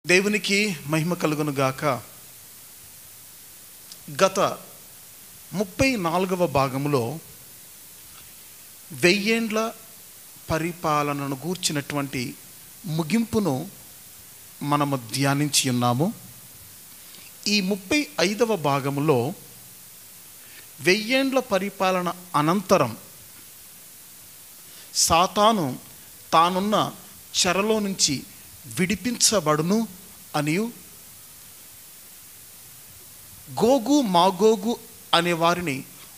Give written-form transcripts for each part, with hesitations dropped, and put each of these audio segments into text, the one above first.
దేవునికి మహిమ కలుగును గాక. గత 34వ భాగంలో 1000 ఏండ్ల పరిపాలనను గూర్చినటువంటి ముగింపును మనము ధ్యానించి ఉన్నాము. ఈ 35వ భాగంలో 1000 ఏండ్ల పరిపాలన అనంతరం సాతాను తానున్న చెరలో నుంచి విడిపించబడును అనియు, గోగు మాగోగు అనే వారిని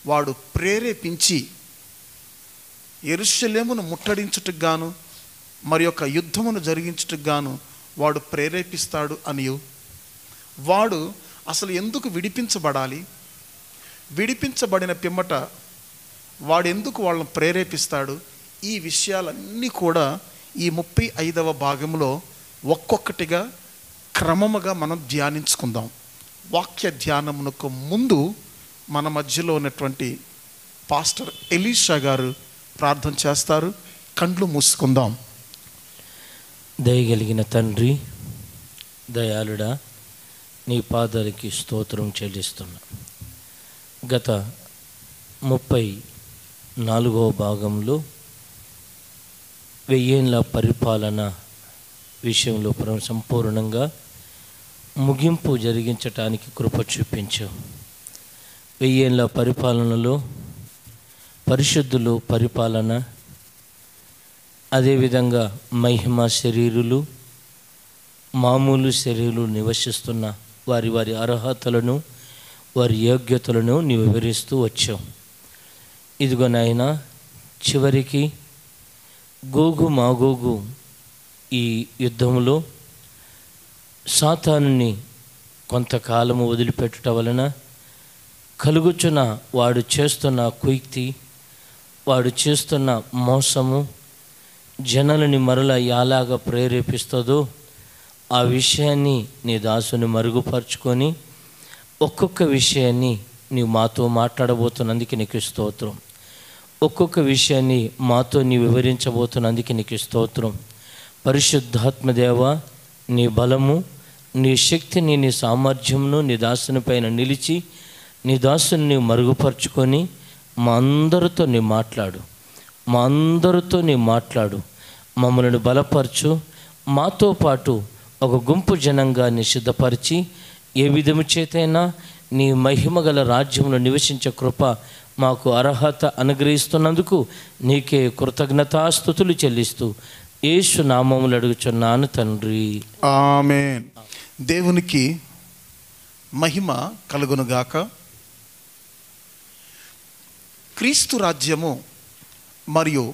వాడు ప్రేరేపించి యెరూషలేమును ముట్టడించుటకు గాను మరి యొక్క యుద్ధమును జరిగించుటకు గాను వాడు ప్రేరేపిస్తాడు అనియు, వాడు అసలు ఎందుకు విడిపించబడాలి, విడిపించబడిన పిమ్మట వాడు ఎందుకు వాళ్ళని ప్రేరేపిస్తాడు, ఈ విషయాలన్నీ కూడా ఈ 35వ భాగంలో ఒక్కొక్కటిగా క్రమముగా మనం ధ్యానించుకుందాం. వాక్య ధ్యానమునకు ముందు మన మధ్యలో ఉన్నటువంటి పాస్టర్ ఎలీషా గారు ప్రార్థన చేస్తారు. కండ్లు మూసుకుందాం. దయగలిగిన తండ్రి, దయాళుడా, నీ పాదాలకి స్తోత్రం చెల్లిస్తున్నా. గత 34వ భాగంలో 1000 ఏండ్ల పరిపాలన విషయంలో సంపూర్ణంగా ముగింపు జరిగించటానికి కృప చూపించావు. 1000 ఏండ్ల పరిపాలనలో పరిశుద్ధులు పరిపాలన, అదేవిధంగా మహిమ శరీరులు, మామూలు శరీరులు నివసిస్తున్న వారి వారి అర్హతలను, వారి యోగ్యతలను నీవు వివరిస్తూ వచ్చావు. ఇదిగో నాయనా, చివరికి గోగు మాగోగు ఈ యుద్ధంలో సాతానుని కొంతకాలము వదిలిపెట్టుట వలన కలుగుచున్న వాడు చేస్తున్న కుయుక్తి, వాడు చేస్తున్న మోసము జనులని మరలా ఎలాగా ప్రేరేపిస్తుందో ఆ విషయాన్ని నీ దాసుని మరుగుపరుచుకొని ఒక్కొక్క విషయాన్ని నీవు మాతో మాట్లాడబోతున్నందుకు నీకు స్తోత్రం. ఒక్కొక్క విషయాన్ని మాతో నీ వివరించబోతున్నందుకు నీకు స్తోత్రం. పరిశుద్ధాత్మదేవ, నీ బలము, నీ శక్తిని, నీ సామర్థ్యమును నీ దాసుని పైన నిలిచి నీ దాసుని నీవు మరుగుపరుచుకొని మా అందరితో నీ మాట్లాడు, మమ్మల్ని బలపరచు. మాతో పాటు ఒక గుంపు జనంగాన్ని సిద్ధపరిచి ఏ విధము చేతైనా నీ మహిమగల రాజ్యంలో నివసించే కృప మాకు అర్హత అనుగ్రహిస్తున్నందుకు నీకే కృతజ్ఞతాస్తుతులు చెల్లిస్తూ యేసు నామములో అడుగుచున్నాను తండ్రి, ఆమేన్. దేవునికి మహిమ కలుగునుగాక. క్రీస్తు రాజ్యము మరియు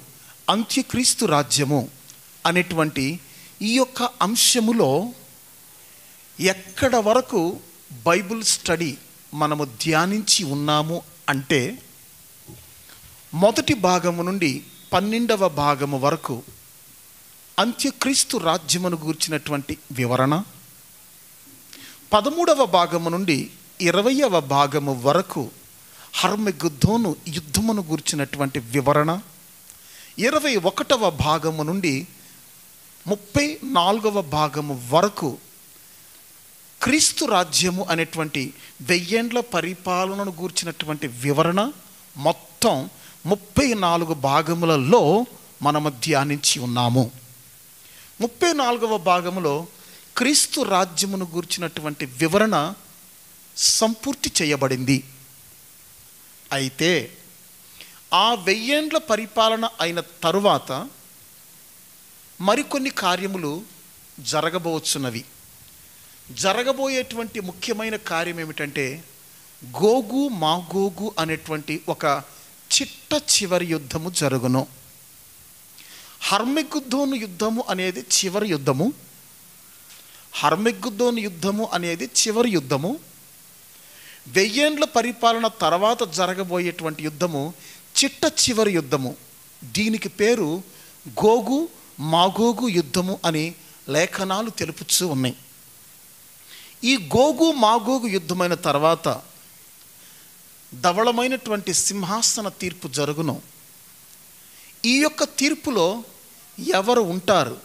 అంత్యక్రీస్తు రాజ్యము అనేటువంటి ఈ యొక్క అంశములో ఎక్కడ వరకు బైబిల్ స్టడీ మనము ధ్యానించి ఉన్నాము అంటే, మొదటి భాగము నుండి 12వ భాగము వరకు అంత్యక్రీస్తు రాజ్యమును గూర్చినటువంటి వివరణ, 13వ భాగము నుండి 20వ భాగము వరకు హర్మెగుద్దోను యుద్ధమును గూర్చినటువంటి వివరణ, 21వ భాగము నుండి 34వ భాగము వరకు క్రీస్తు రాజ్యము అనేటువంటి 1000 ఏండ్ల పరిపాలనను గూర్చినటువంటి వివరణ, మొత్తం 34 భాగములలో మనము ధ్యానించి ఉన్నాము. 34వ భాగములో క్రీస్తు రాజ్యమును గూర్చినటువంటి వివరణ సంపూర్తి చేయబడింది. అయితే ఆ 1000 ఏండ్ల పరిపాలన అయిన తరువాత మరికొన్ని కార్యములు జరగబోయేటువంటి ముఖ్యమైన కార్యం ఏమిటంటే, గోగు మాగోగు అనేటువంటి ఒక చిట్ట చివరి యుద్ధము జరుగును. హర్మెగుద్దోను యుద్ధము అనేది చివరి యుద్ధము. 1000 ఏండ్ల పరిపాలన తర్వాత జరగబోయేటువంటి యుద్ధము చిట్ట చివరి యుద్ధము. దీనికి పేరు గోగు మాగోగు యుద్ధము అని లేఖనాలు తెలుపుతూ ఉన్నాయి. ఈ గోగు మాగోగు యుద్ధమైన తర్వాత ధవళమైనటువంటి సింహాసన తీర్పు జరుగును. ఈ యొక్క తీర్పులో ఎవరు ఉంటారు,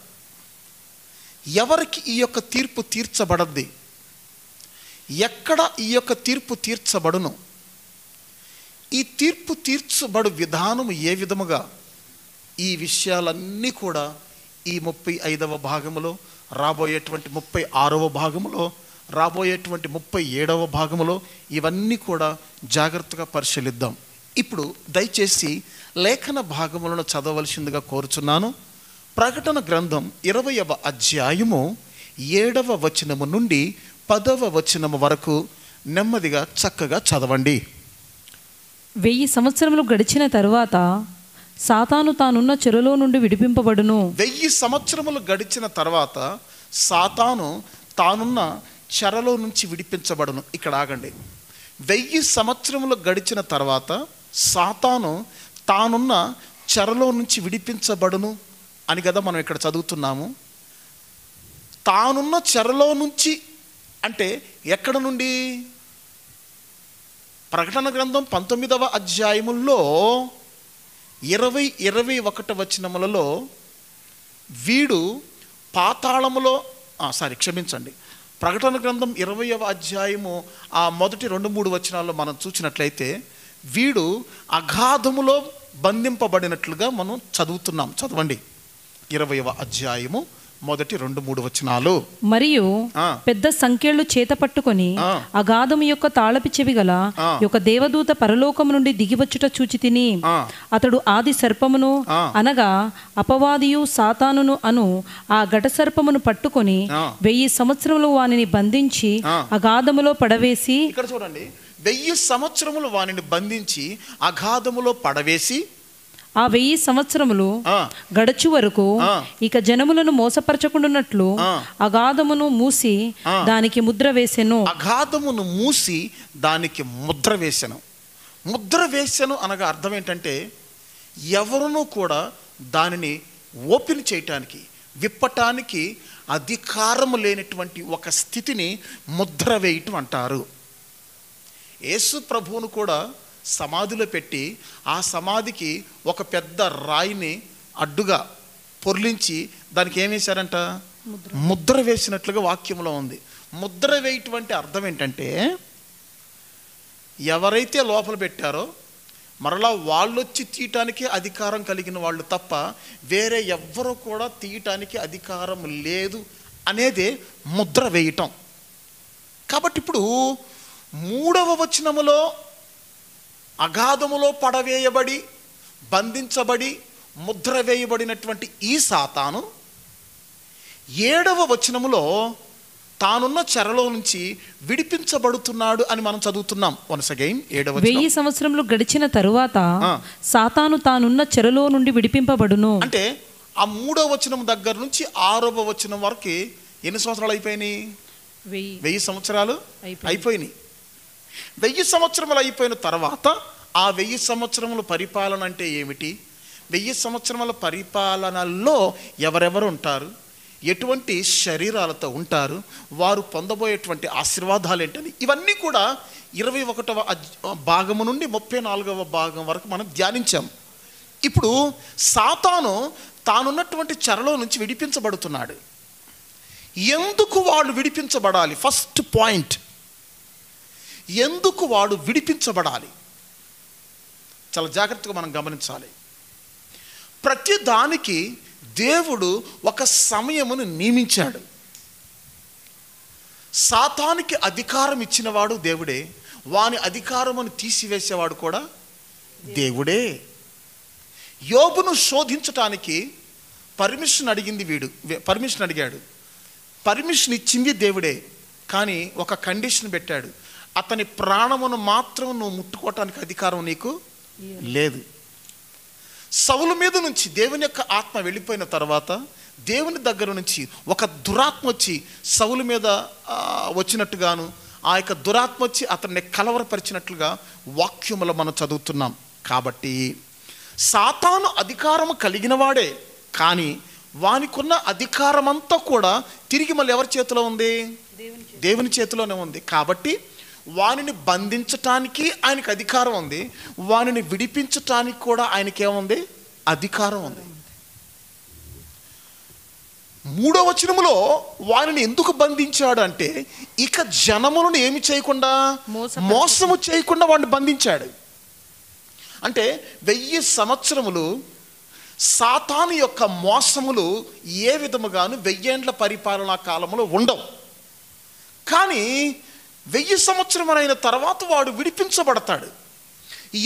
ఎవరికి ఈ యొక్క తీర్పు తీర్చబడద్ది, ఎక్కడ ఈ యొక్క తీర్పు తీర్చబడును, ఈ తీర్పు తీర్చబడు విధానం ఏ విధముగా, ఈ విషయాలన్నీ కూడా ఈ 35వ భాగములో, రాబోయేటువంటి 36వ భాగములో, రాబోయేటువంటి 37వ భాగములో ఇవన్నీ కూడా జాగ్రత్తగా పరిశీలిద్దాం. ఇప్పుడు దయచేసి లేఖన భాగములను చదవవలసిందిగా కోరుచున్నాను. ప్రకటన గ్రంథం 20వ అధ్యాయము 7వ వచనము నుండి 10వ వచనము వరకు నెమ్మదిగా చక్కగా చదవండి. 1000 సంవత్సరములు గడిచిన తరువాత సాతాను తానున్న చెరలో నుండి విడిపింపబడును. 1000 సంవత్సరములు గడిచిన తర్వాత సాతాను తానున్న చెరలో నుంచి విడిపించబడును. ఇక్కడ ఆగండి. 1000 సంవత్సరములు గడిచిన తర్వాత సాతాను తానున్న చెరలో నుంచి విడిపించబడును అని కదా మనం ఇక్కడ చదువుతున్నాము. తానున్న చెరలో నుంచి అంటే ఎక్కడ నుండి? ప్రకటన గ్రంథం 19వ అధ్యాయముల్లో 20, 21 వచనములలో వీడు పాతాళములో క్షమించండి, ప్రకటన గ్రంథం 20వ అధ్యాయము ఆ మొదటి 2-3 వచనాల్లో మనం చూసినట్లయితే వీడు అగాధములో బంధింపబడినట్లుగా మనం చదువుతున్నాం. చదవండి 20వ అధ్యాయము మొదటి 2-3 వచనాలు. మరియు పెద్ద సంఖ్యలు చేత పట్టుకొని అగాధము యొక్క తాళపి చెవి గల యొక్క దేవదూత పరలోకము నుండి దిగివచ్చుట చూచి తిని, అతడు ఆది సర్పమును అనగా అపవాదియు సాతానును అను ఆ ఘట సర్పమును పట్టుకొని 1000 సంవత్సరములు వానిని బంధించి అగాధములో పడవేసి, ఇక్కడ చూడండి, 1000 సంవత్సరములు వానిని బంధించి అగాధములో పడవేసి, ఆ 1000 సంవత్సరములు గడచు వరకు ఇక జనములను మోసపరచకుండానట్లు అగాధమును మూసి దానికి ముద్ర వేసెను. అగాధమును మూసి దానికి ముద్ర వేసెను. ముద్ర వేసెను అనగా అర్థం ఏంటంటే ఎవరునూ కూడా దానిని ఓపెన్ చేయటానికి, విప్పటానికి అధికారము లేనటువంటి ఒక స్థితిని ముద్ర వేయటం అంటారు. యేసు ప్రభువును కూడా సమాధిలో పెట్టి ఆ సమాధికి ఒక పెద్ద రాయిని అడ్డుగా పొర్లించి దానికి ఏం వేశారంట? ముద్ర వేసినట్లుగా వాక్యంలో ఉంది. ముద్ర వేయటువంటి అర్థం ఏంటంటే ఎవరైతే లోపల పెట్టారో మరలా వాళ్ళు వచ్చి తీయటానికి అధికారం కలిగిన వాళ్ళు తప్ప వేరే ఎవ్వరూ కూడా తీయటానికి అధికారం లేదు అనేదే ముద్ర వేయటం. కాబట్టి ఇప్పుడు 3వ వచనములో అగాధములో పడవేయబడి బంధించబడి ముద్ర వేయబడినటువంటి ఈ సాతాను 7వ వచనములో తానున్న చెరలో నుంచి విడిపించబడుతున్నాడు అని మనం చదువుతున్నాం. వన్స్ అగైన్ 7వ వచనం. 1000 సంవత్సరములు గడిచిన తరువాత సాతాను తానున్న చెరలో నుండి విడిపింపబడును. అంటే ఆ 3వ వచనం దగ్గర నుంచి 6వ వచనం వరకు ఎన్ని సంవత్సరాలు అయిపోయినాయి? 1000 సంవత్సరాలు అయిపోయినాయి. 1000 సంవత్సరములు అయిపోయిన తర్వాత ఆ 1000 సంవత్సరముల పరిపాలన అంటే ఏమిటి? 1000 సంవత్సరముల పరిపాలనలో ఎవరెవరు ఉంటారు, ఎటువంటి శరీరాలతో ఉంటారు, వారు పొందబోయేటువంటి ఆశీర్వాదాలు ఏంటని ఇవన్నీ కూడా 21వ భాగము నుండి 34వ భాగం వరకు మనం ధ్యానించాం. ఇప్పుడు సాతాను తానున్నటువంటి చెరలో నుంచి విడిపించబడుతున్నాడు. ఎందుకు వాడు విడిపించబడాలి? ఫస్ట్ పాయింట్, ఎందుకు వాడు విడిపించబడాలి? చాలా జాగ్రత్తగా మనం గమనించాలి. ప్రతి దానికి దేవుడు ఒక సమయమును నియమించాడు. సాతానికి అధికారం ఇచ్చినవాడు దేవుడే, వాని అధికారమును తీసివేసేవాడు కూడా దేవుడే. యోబును శోధించటానికి పర్మిషన్ అడిగాడు. పర్మిషన్ ఇచ్చింది దేవుడే, కానీ ఒక కండిషన్ పెట్టాడు. అతని ప్రాణమును మాత్రం నువ్వు ముట్టుకోవటానికి అధికారం నీకు లేదు. సౌలు మీద నుంచి దేవుని యొక్క ఆత్మ వెళ్ళిపోయిన తర్వాత దేవుని దగ్గర నుంచి ఒక దురాత్మ వచ్చి సౌలు మీద వచ్చినట్టుగాను, ఆ యొక్క దురాత్మ వచ్చి అతన్ని కలవరపరిచినట్లుగా వాక్యములో మనం చదువుతున్నాం. కాబట్టి సాతాను అధికారము కలిగిన వాడే, కానీ వానికున్న అధికారం అంతా కూడా తిరిగి మళ్ళీ ఎవరి చేతిలో ఉంది? దేవుని చేతిలోనే ఉంది. కాబట్టి వానిని బంధించటానికి ఆయనకు అధికారం ఉంది, వానిని విడిపించటానికి కూడా ఆయనకేముంది? అధికారం ఉంది. 3వ వచనములో వారిని ఎందుకు బంధించాడు అంటే, ఇక జనములను ఏమి చేయకుండా, మోసము చేయకుండా వాడిని బంధించాడు. అంటే 1000 సంవత్సరములు సాతాను యొక్క మోసములు ఏ విధముగాను 1000 ఏండ్ల పరిపాలనా కాలంలో ఉండవు. కానీ 1000 సంవత్సరములైన తర్వాత వాడు విడిపించబడతాడు.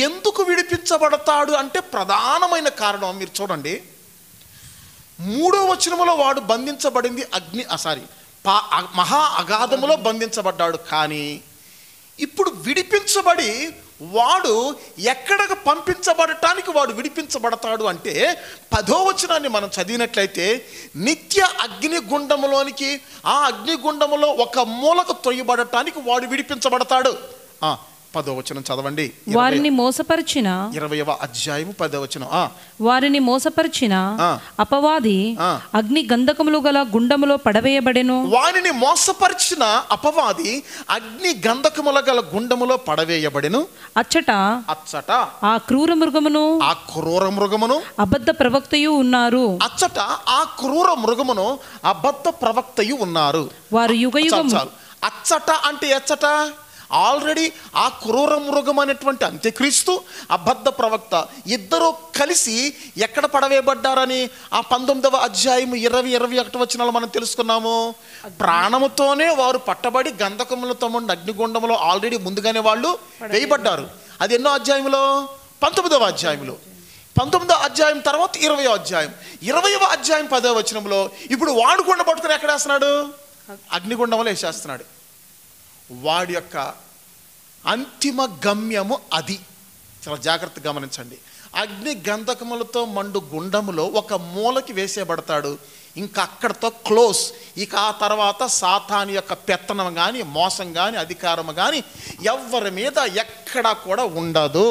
ఎందుకు విడిపించబడతాడు అంటే ప్రధానమైన కారణం మీరు చూడండి. 3వ వచనములో వాడు బంధించబడింది మహా అగాధములో బంధించబడ్డాడు. కానీ ఇప్పుడు విడిపించబడి వాడు ఎక్కడికి పంపించబడటానికి వాడు విడిపించబడతాడు అంటే 10వ వచనాన్ని మనం చదివినట్లయితే, నిత్య అగ్నిగుండములోనికి, ఆ అగ్నిగుండములో ఒక మూలకు తొయ్యబడటానికి వాడు విడిపించబడతాడు. 10వ వచనం చదవండి. వారిని మోసపరిచిన 20వ అధ్యాయము 10వ వచనం. వారిని మోసపరిచిన అపవాది అగ్ని గంధకములు గల గుండములో పడవేయబడెను. వారిని మోసపరిచిన అపవాది అగ్ని గంధకముల గల గుండములో పడవేయబడెను. అచ్చట ఆ క్రూర మృగమును అబద్ధ ప్రవక్తయు ఉన్నారు. అచ్చట ఆ క్రూర మృగమును అబద్ధ ప్రవక్తయు ఉన్నారు. వారు యుగయుగము. అచ్చట అంటే ఎచ్చట, ఆల్రెడీ ఆ క్రూర మృగం అనేటువంటి అంత్యక్రీస్తు, అబద్ధ ప్రవక్త ఇద్దరూ కలిసి ఎక్కడ పడవేయబడ్డారని ఆ 19వ అధ్యాయం 20-21 వచనాలు మనం తెలుసుకున్నాము. ప్రాణముతోనే వారు పట్టబడి గంధకములతో ఉండి అగ్నిగుండములో ఆల్రెడీ ముందుగానే వాళ్ళు వేయబడ్డారు. అది ఎన్నో అధ్యాయంలో? 19వ అధ్యాయంలో. 19వ అధ్యాయం తర్వాత 20వ అధ్యాయం. 20వ అధ్యాయం 10వ వచనంలో ఇప్పుడు వాడు గుండ పట్టుకుని ఎక్కడ వేస్తున్నాడు? అగ్నిగుండంలో వేసేస్తున్నాడు. వాడి యొక్క అంతిమ గమ్యము అది. చాలా జాగ్రత్తగా గమనించండి. అగ్ని గంధకములతో మండు గుండములో ఒక మూలకి వేసేయబడతాడు. ఇంకా అక్కడతో క్లోజ్. ఇక ఆ తర్వాత సాతాను యొక్క పెత్తనం కానీ, మోసం కానీ, అధికారం కానీ ఎవరి మీద ఎక్కడా కూడా ఉండదు.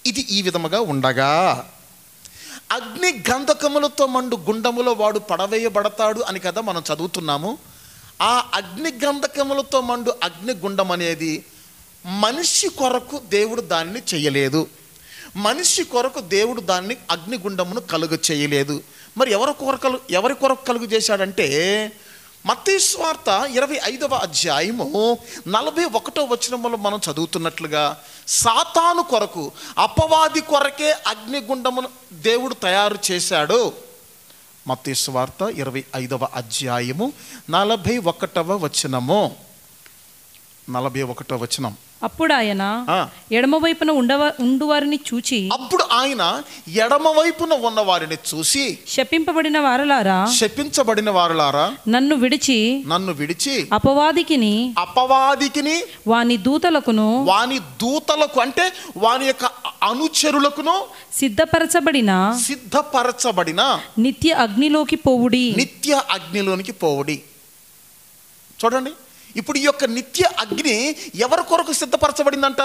ఇది ఈ విధముగా ఉండగా, అగ్ని గంధకములతో మండు గుండములో వాడు పడవేయబడతాడు అని కదా మనం చదువుతున్నాము. ఆ అగ్ని గంధకములతో మండు అగ్నిగుండం అనేది మనిషి కొరకు దేవుడు దాన్ని చేయలేదు. మనిషి కొరకు దేవుడు దాన్ని అగ్నిగుండమును కలుగు చేయలేదు. మరి ఎవరి కొరకు కలుగు చేశాడంటే, మత్తయి సువార్త 25వ అధ్యాయము 41వ వచనములో మనం చదువుతున్నట్లుగా, సాతాను కొరకు, అపవాది కొరకే అగ్నిగుండమును దేవుడు తయారు చేశాడు. మత్తయి సువార్త 25వ అధ్యాయము 41వ వచనము. 41వ వచనం. అప్పుడు ఆయన ఎడమవైపున ఉండువారిని చూచి, అప్పుడు ఆయన ఎడమవైపున ఉన్న వారిని చూసి, శపించబడిన వారలారా నన్ను విడిచి అపవాదికిని వాని దూతలకు అంటే వాని యొక్క అనుచరులకును సిద్ధపరచబడిన నిత్య అగ్నిలోకి పోవుడి. చూడండి, ఇప్పుడు ఈ యొక్క నిత్య అగ్ని ఎవరి కొరకు సిద్ధపరచబడిందంట?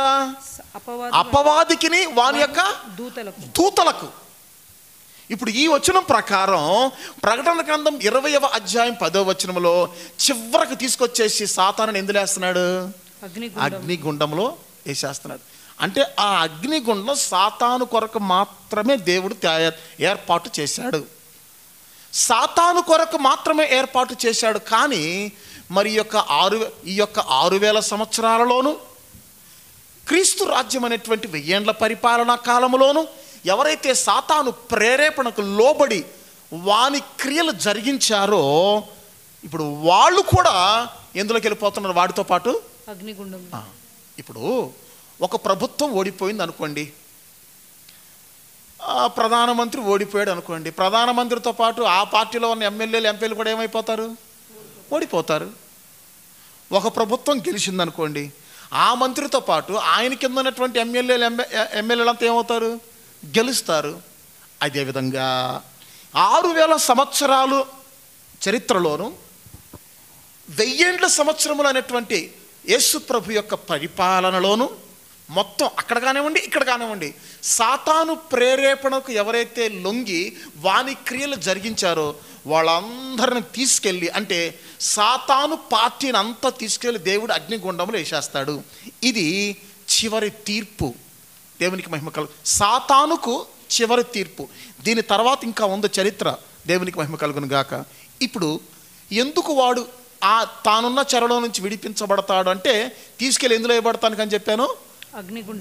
అపవాదికిని వాని యొక్క దూతలకు. ఇప్పుడు ఈ వచనం ప్రకారం ప్రకటన గ్రంథం 20వ అధ్యాయం 10వ వచనంలో చివరికి తీసుకొచ్చేసి సాతానుని ఎందులేస్తున్నాడు? అగ్నిగుండంలో వేసేస్తున్నాడు. అంటే ఆ అగ్నిగుండం సాతాను కొరకు మాత్రమే దేవుడు ఏర్పాటు చేశాడు. సాతాను కొరకు మాత్రమే ఏర్పాటు చేశాడు. కానీ మరి ఈ యొక్క 6000 సంవత్సరాలలోనూ, క్రీస్తు రాజ్యం అనేటువంటి 1000 ఏండ్ల పరిపాలనా కాలంలోనూ ఎవరైతే సాతాను ప్రేరేపణకు లోబడి వాని క్రియలు జరిగించారో, ఇప్పుడు వాళ్ళు కూడా ఎందులోకి వెళ్ళిపోతున్నారు? వాడితో పాటు అగ్నిగుండం. ఇప్పుడు ఒక ప్రభుత్వం ఓడిపోయింది అనుకోండి, ప్రధానమంత్రి ఓడిపోయాడు అనుకోండి, ప్రధానమంత్రితో పాటు ఆ పార్టీలో ఉన్న ఎంపీలు కూడా ఏమైపోతారు? ఓడిపోతారు. ఒక ప్రభుత్వం గెలిచిందనుకోండి, ఆ మంత్రితో పాటు ఆయన కింద ఉన్నటువంటి ఎమ్మెల్యేలంతా ఏమవుతారు? గెలుస్తారు. అదేవిధంగా 6000 సంవత్సరాలు చరిత్రలోను 1000 ఏండ్ల సంవత్సరములు అనేటువంటి యేసు ప్రభు యొక్క పరిపాలనలోను మొత్తం అక్కడ కానివ్వండి, ఇక్కడ కానివ్వండి, సాతాను ప్రేరేపణకు ఎవరైతే లొంగి వాని క్రియలు జరిగించారో వాళ్ళందరిని తీసుకెళ్ళి, అంటే సాతాను పార్టీని అంతా తీసుకెళ్ళి దేవుడు అగ్నిగుండంలో వేసేస్తాడు. ఇది చివరి తీర్పు. దేవునికి మహిమ కలుగు. సాతానుకు చివరి తీర్పు. దీని తర్వాత ఇంకా ఉంది చరిత్ర. దేవునికి మహిమ కలుగును గాక. ఇప్పుడు ఎందుకు వాడు ఆ తానున్న చెరలో నుంచి విడిపించబడతాడు అంటే, తీసుకెళ్ళి ఎందులో వేయబడతానికి అని చెప్పాను,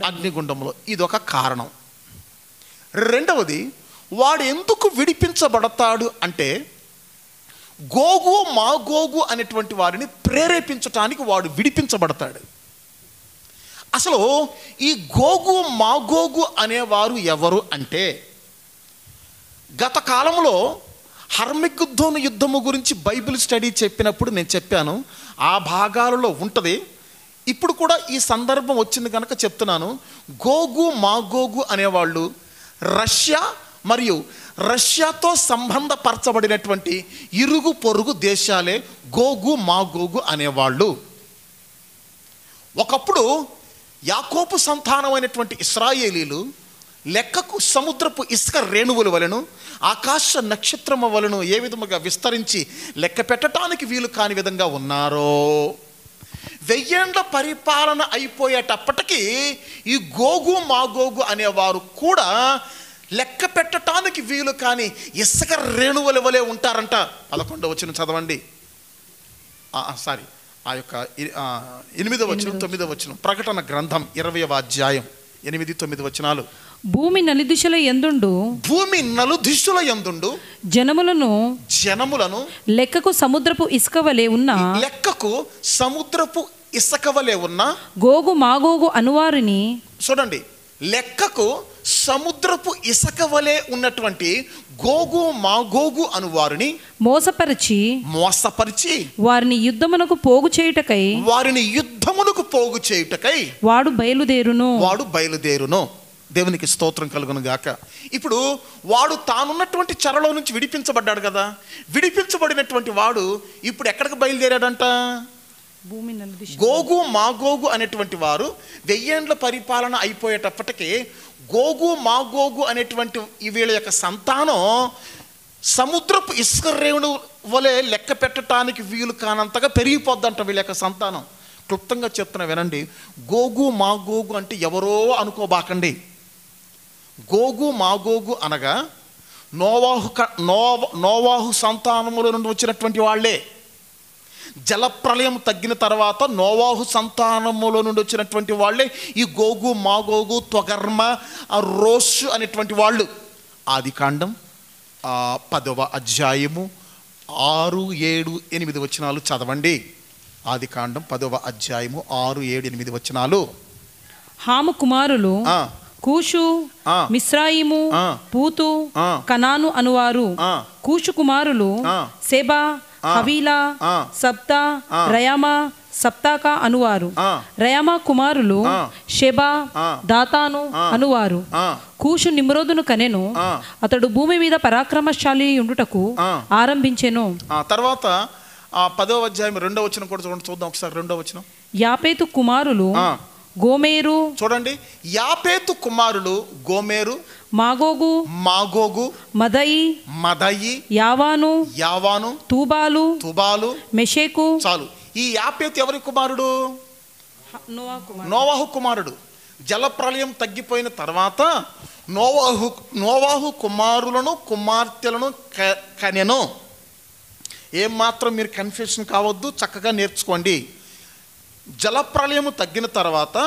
అగ్నిగుండంలో. ఇదొక కారణం. రెండవది, వాడు ఎందుకు విడిపించబడతాడు అంటే, గోగు మాగోగు అనేటువంటి వారిని ప్రేరేపించటానికి వాడు విడిపించబడతాడు. అసలు ఈ గోగు మాగోగు అనేవారు ఎవరు అంటే, గత కాలంలో హర్మగిద్దోను యుద్ధము గురించి బైబిల్ స్టడీ చెప్పినప్పుడు నేను చెప్పాను, ఆ భాగాలలో ఉంటుంది. ఇప్పుడు కూడా ఈ సందర్భం వచ్చింది కనుక చెప్తున్నాను. గోగు మాగోగు అనేవాళ్ళు రష్యా మరియు రష్యాతో సంబంధపరచబడినటువంటి ఇరుగు పొరుగు దేశాలే గోగు మాగోగు అనేవాళ్ళు. ఒకప్పుడు యాకోబు సంతానమైనటువంటి ఇశ్రాయేలీలు లెక్కకు సముద్రపు ఇసుక రేణువుల వలెను ఆకాశ నక్షత్రము వలెను ఏ విధముగా విస్తరించి లెక్క పెట్టడానికి వీలు కాని విధంగా ఉన్నారో, 1000 ఏండ్ల పరిపాలన అయిపోయేటప్పటికీ ఈ గోగు మాగోగు అనేవారు కూడా లెక్క పెట్టడానికి వీలు కాని ఇసుక రేణువుల వలె ఉంటారంట. 11వ వచనం చదవండి. ఆ యొక్క 8వ వచనం 9వ వచనం, ప్రకటన గ్రంథం 20వ అధ్యాయం 8, 9 వచనాలు. భూమి నలుదిశల యందుండు జనములను లెక్కకు సముద్రపు ఇసుక వలె ఉన్న గోగు మాగోగు అనువారిని, చూడండి, లెక్కకు సముద్రపు ఇసుక వలె ఉన్నటువంటి గోగు మాగోగు అనువారిని మోసపరిచి వారిని యుద్ధమునకు పోగు చేయుటకై వాడు బయలుదేరును. దేవునికి స్తోత్రం కలుగును గాక. ఇప్పుడు వాడు తానున్నటువంటి చెరలో నుంచి విడిపించబడ్డాడు కదా. విడిపించబడినటువంటి వాడు ఇప్పుడు ఎక్కడికి బయలుదేరాడంట? గోగు మాగోగు అనేటువంటి వారు 1000 ఏండ్ల పరిపాలన అయిపోయేటప్పటికీ గోగు మాగోగు అనేటువంటి వీళ్ళ యొక్క సంతానం సముద్రపు ఇసుక రేణు వలె లెక్క పెట్టడానికి వీలు కానంతగా పెరిగిపోద్దంట వీళ్ళ యొక్క సంతానం. క్లుప్తంగా చెప్తున్నా వినండి. గోగు మాగోగు అంటే ఎవరో అనుకోబాకండి. గోగు మాగోగు అనగా నోవాహు సంతానముల నుండి వచ్చినటువంటి వాళ్ళే. జలప్రలయం తగ్గిన తర్వాత నోవాహు సంతానముల నుండి వచ్చినటువంటి వాళ్ళే ఈ గోగు మాగోగు, త్వగర్మ, రోషు అనేటువంటి వాళ్ళు. ఆదికాండం 10వ అధ్యాయము 6, 7, 8 వచనాలు చదవండి. ఆదికాండం 10వ అధ్యాయము 6, 7, 8 వచనాలు. హాము కుమారులు కూషు, మిస్రాయిము, పూతు, కనాను అనువారు. కూషు కుమారులు సెబా, హవీలా, సప్తా, రయామా, సప్తాకా అనువారు. రయామా కుమారులు షెబా, దాతాను అనువారు. కూషు నిమ్రోదును కనెను, అతడు భూమి మీద పరాక్రమశాలి ఉండుటకు ఆరంభించెను. తర్వాత 10వ అధ్యాయం 2వ వచనం కూడా చూద్దాం ఒకసారి. 2వ వచనం. యాపేతు కుమారులు గోమేరు, చూడండి, యాపేతు కుమారులు గోమేరు, మాగోగు, మదయి, యావాను, తూబాలు, మెషేకు. చాలు. ఈ యాపేతు ఎవరి కుమారుడు? నోవాహు కుమారుడు. జలప్రలయం తగ్గిపోయిన తర్వాత నోవాహు కుమారులను కుమార్తెలను కనెను. ఏమాత్రం మీరు కన్ఫ్యూషన్ కావద్దు, చక్కగా నేర్చుకోండి. జలప్రలయము తగ్గిన తర్వాత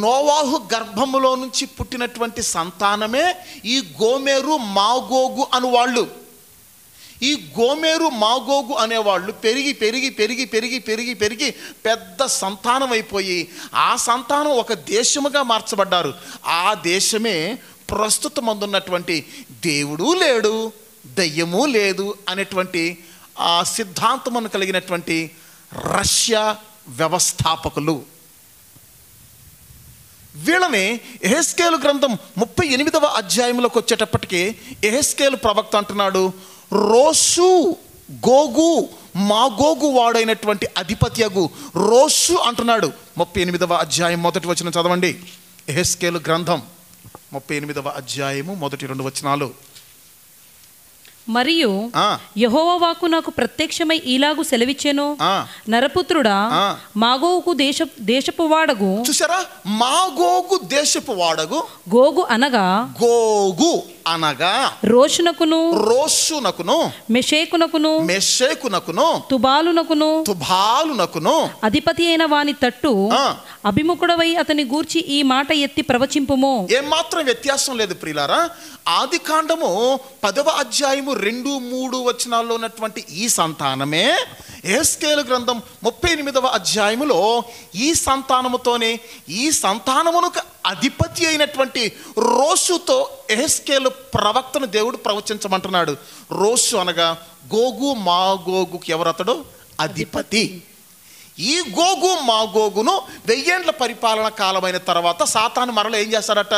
నోవాహు గర్భములో నుంచి పుట్టినటువంటి సంతానమే ఈ గోమేరు మాగోగు అనువాళ్ళు. ఈ గోమేరు మాగోగు అనేవాళ్ళు పెరిగి పెరిగి పెరిగి పెరిగి పెరిగి పెరిగి పెద్ద సంతానం అయిపోయి ఆ సంతానం ఒక దేశముగా మార్చబడ్డారు. ఆ దేశమే ప్రస్తుతం అందున్నటువంటి దేవుడు లేడు, దయ్యము లేదు అనేటువంటి ఆ సిద్ధాంతమును కలిగినటువంటి రష్యా వ్యవస్థాపకులు. వీళ్ళని యెహెజ్కేలు గ్రంథం 38వ అధ్యాయంలోకి వచ్చేటప్పటికి యెహెజ్కేలు ప్రవక్త అంటున్నాడు, రోషు గోగు మాగోగు వాడైనటువంటి అధిపత్యగు రోషు అంటున్నాడు. 38వ అధ్యాయం 1వ వచనం చదవండి. యెహెజ్కేలు గ్రంథం 38వ అధ్యాయము 1-2 వచనాలు. మరియు యెహోవా వాక్కు నాకు ప్రత్యక్షమై ఈలాగు సెలవిచ్చెను, నరపుత్రుడా, మాగోగు దేశపు వాడగు. చూసారా? మాగోగు దేశపు వాడగు. గోగు అనగా రోషునకును మెషేకునకును తుబాలునకును అధిపతి అయిన వాని తట్టు అభిముఖుడవై అతని గూర్చి ఈ మాట ఎత్తి ప్రవచింపుము. ఏమాత్రం వ్యత్యాసం లేదు ప్రియులారా. ఆది కాండము 10వ అధ్యాయము 2-3 వచనాల్లో ఉన్నటువంటి ఈ సంతానమే యెహెజ్కేలు గ్రంథం 38వ అధ్యాయములో ఈ సంతానముతోనే ఈ సంతానమునకు అధిపతి అయినటువంటి రోషుతో యెహెజ్కేలు ప్రవక్తను దేవుడు ప్రవచించమంటున్నాడు. రోషు అనగా గోగు మాగోగుకి ఎవరతడు? అధిపతి. ఈ గోగు మాగోగును 1000 ఏండ్ల పరిపాలన కాలమైన తర్వాత సాతాను మరల ఏం చేస్తాడట?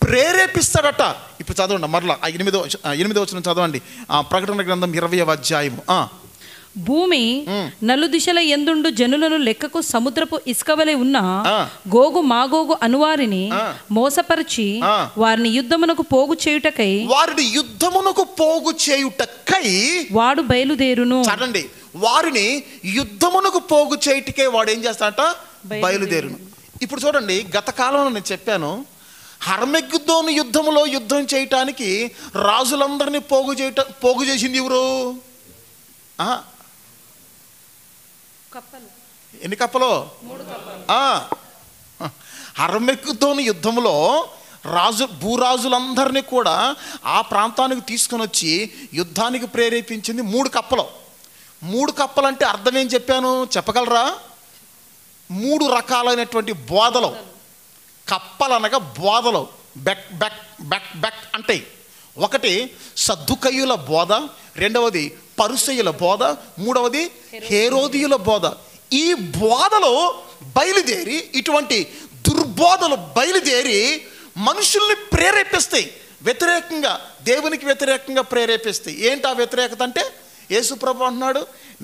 ప్రేరేపిస్తాడట. ఇప్పుడు చదవండి మరలా 8వ వచనం చదవండి. ప్రకటన గ్రంథం 20వ అధ్యాయము. భూమి నలుదిశల యందుండు జనులను లెక్కకు సముద్రపు ఇసుకవలె ఉన్న గోగు మాగోగు అనువారిని మోసపరిచి వారిని యుద్ధమునకు పోగు చేయుటకై వాడు బయలుదేరును. చూడండి, వారిని యుద్ధమునకు పోగు చేయుటకే వాడు ఏం చేస్తాడట? బయలుదేరును. ఇప్పుడు చూడండి, గత కాలంలో నేను చెప్పాను, హర్మెగ్దోను యుద్ధములో యుద్ధం చేయటానికి రాజులందరినీ పోగు చేసింది ఎవరు? ఎన్ని కప్పలు? 3 కప్పలు. హర్మెగ్దోను యుద్ధంలో భూరాజులందరినీ కూడా ఆ ప్రాంతానికి తీసుకొని వచ్చి యుద్ధానికి ప్రేరేపించింది 3 కప్పలు. 3 కప్పలు అంటే అర్థం ఏం చెప్పాను చెప్పగలరా? 3 రకాలైనటువంటి బోధలు. కప్పలు అనగా బోధలు. బెక్ బెక్ బెక్ బెక్ అంటే ఒకటి సద్దుకయ్యుల బోధ, రెండవది పరుసయ్యుల బోధ, మూడవది హేరోదీయుల బోధ. ఈ బోధలు బయలుదేరి, ఇటువంటి దుర్బోధలు బయలుదేరి మనుషుల్ని ప్రేరేపిస్తాయి. వ్యతిరేకంగా, దేవునికి వ్యతిరేకంగా ప్రేరేపిస్తాయి. ఏంటి ఆ వ్యతిరేకత అంటే? యేసుప్రభు అంటున్నాడు,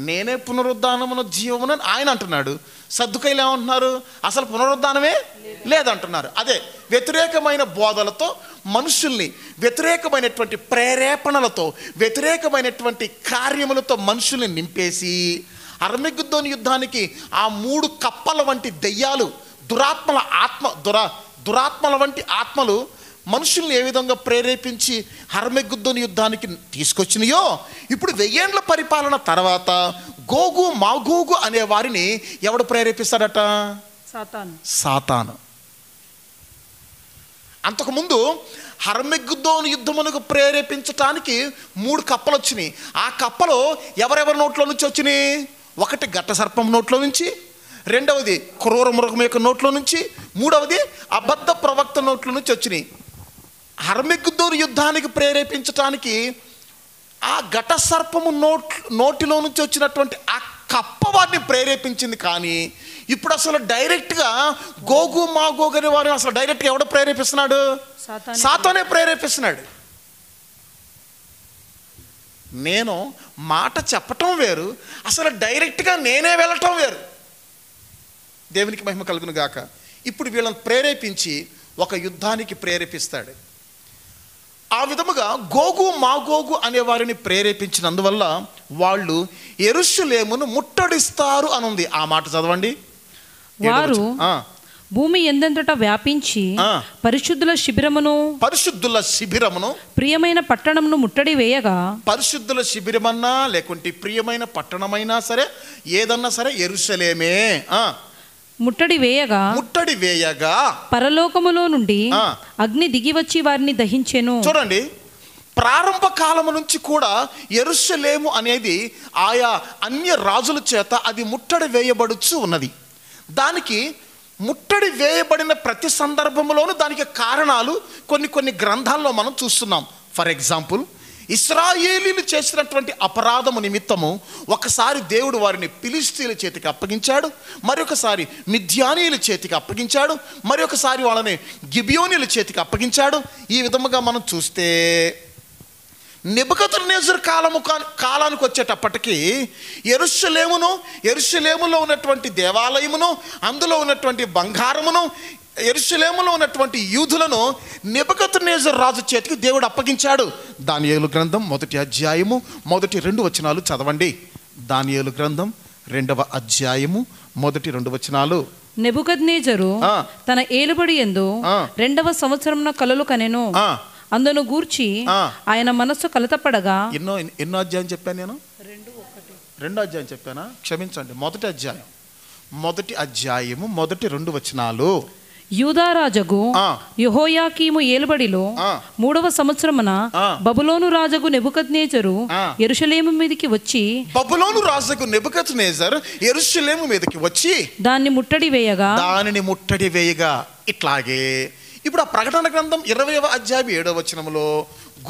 నేనే పునరుద్ధానమును జీవమును ఆయన అంటున్నాడు. సద్దుకైలు ఏమంటున్నారు? అసలు పునరుద్ధానమే లేదంటున్నారు. అదే వ్యతిరేకమైన బోధలతో మనుషుల్ని, వ్యతిరేకమైనటువంటి ప్రేరేపణలతో, వ్యతిరేకమైనటువంటి కార్యములతో మనుషుల్ని నింపేసి హర్మెగ్దోను యుద్ధానికి ఆ 3 కప్పల వంటి దెయ్యాలు, దురాత్మల వంటి ఆత్మలు మనుషుల్ని ఏ విధంగా ప్రేరేపించి హర్మెగ్దోను యుద్ధానికి తీసుకొచ్చినాయో, ఇప్పుడు 1000 ఏండ్ల పరిపాలన తర్వాత గోగు మాగోగు అనే వారిని ఎవడు ప్రేరేపిస్తాడట? సాతాను. అంతకుముందు హర్మెగ్దోను యుద్ధమునకు ప్రేరేపించటానికి 3 కప్పలు వచ్చినాయి. ఆ కప్పలు ఎవరెవరి నోట్లో నుంచి వచ్చినాయి? ఒకటి ఘట సర్పం నోట్లో నుంచి, రెండవది క్రూర మృగం యొక్క నోట్లో నుంచి, మూడవది అబద్ధ ప్రవక్త నోట్లో నుంచి వచ్చినాయి. హర్మెగ్దోను యుద్ధానికి ప్రేరేపించటానికి ఆ ఘట సర్పము నోటిలో నుంచి వచ్చినటువంటి ఆ కప్ప వారిని ప్రేరేపించింది. కానీ ఇప్పుడు అసలు డైరెక్ట్గా గోగు మాగోగు అనే వారిని అసలు డైరెక్ట్గా ఎవడ ప్రేరేపిస్తున్నాడు? సాతానే ప్రేరేపిస్తున్నాడు. నేను మాట చెప్పటం వేరు, అసలు డైరెక్ట్గా నేనే వెళ్ళటం వేరు. దేవునికి మహిమ కలుగును గాక. ఇప్పుడు వీళ్ళని ప్రేరేపించి ఒక యుద్ధానికి ప్రేరేపిస్తాడు. ఆ విధముగా గోగు మాగోగు అనే వారిని ప్రేరేపించినందువల్ల వాళ్ళు యెరూషలేమును ముట్టడిస్తారు అనుంది. ఆ మాట చదవండి. వారు భూమి ఎందంతటా వ్యాపించి పరిశుద్ధుల శిబిరమును ప్రియమైన పట్టణమును ముట్టడి వేయగా, పరిశుద్ధుల శిబిరమన్నా లేకుంటే ప్రియమైన పట్టణమైనా సరే, ఏదన్నా సరే యెరూషలేమే ముట్టడి వేయగా పరలోకములో నుండి అగ్ని దిగి వచ్చి వారిని దహించెను. చూడండి, ప్రారంభ కాలము నుంచి కూడా యెరూషలేము అనేది ఆయా అన్య రాజుల చేత అది ముట్టడి వేయబడుచు ఉన్నది. దానికి ముట్టడి వేయబడిన ప్రతి సందర్భంలోనూ దానికి కారణాలు కొన్ని గ్రంథాల్లో మనం చూస్తున్నాం. ఫర్ ఎగ్జాంపుల్, ఇశ్రాయేలీలు చేసినటువంటి అపరాధము నిమిత్తము ఒకసారి దేవుడు వారిని ఫిలిష్తీయుల చేతికి అప్పగించాడు, మరొకసారి మిద్యానీయుల చేతికి అప్పగించాడు, మరొకసారి వాళ్ళని గిబియోనీయుల చేతికి అప్పగించాడు. ఈ విధముగా మనం చూస్తే నెబుకద్నెజరు కాలానికి వచ్చేటప్పటికి యెరూషలేములో ఉన్నటువంటి దేవాలయమును, అందులో ఉన్నటువంటి బంగారమును, యెరూషలేములో ఉన్నటువంటి యూదులను నెబుకద్నెజరు రాజు చేతికి దేవుడు అప్పగించాడు. దానియేలు గ్రంథం 1వ అధ్యాయము 1-2 వచనాలు చదవండి. దానియేలు గ్రంథం 2వ అధ్యాయము 1-2 వచనాలు. నెబుకద్నెజరు తన ఏలుబడి యందు 2వ సంవత్సరమున కలలు కనెను. అందును గూర్చి ఆయన మనస్సు కలతపడగా. ఎన్నో అధ్యాయం చెప్పాను నేను? 2 అధ్యాయం చెప్పానా? క్షమించండి, మొదటి అధ్యాయము మొదటి 2 వచనాలు. యూదారాజగు యెహోయాకీము ఏలుబడిలో 3వ సంవత్సరమున బబులోను రాజగు నెబుకద్నెజరు యెరూషలేము మీదకి వచ్చి యెరూషలేము మీదకి వచ్చి దానిని ముట్టడి వేయగా. ఇట్లాగే ఇప్పుడు ఆ ప్రకటన గ్రంథం 20వ అధ్యాయం 7వ వచనములో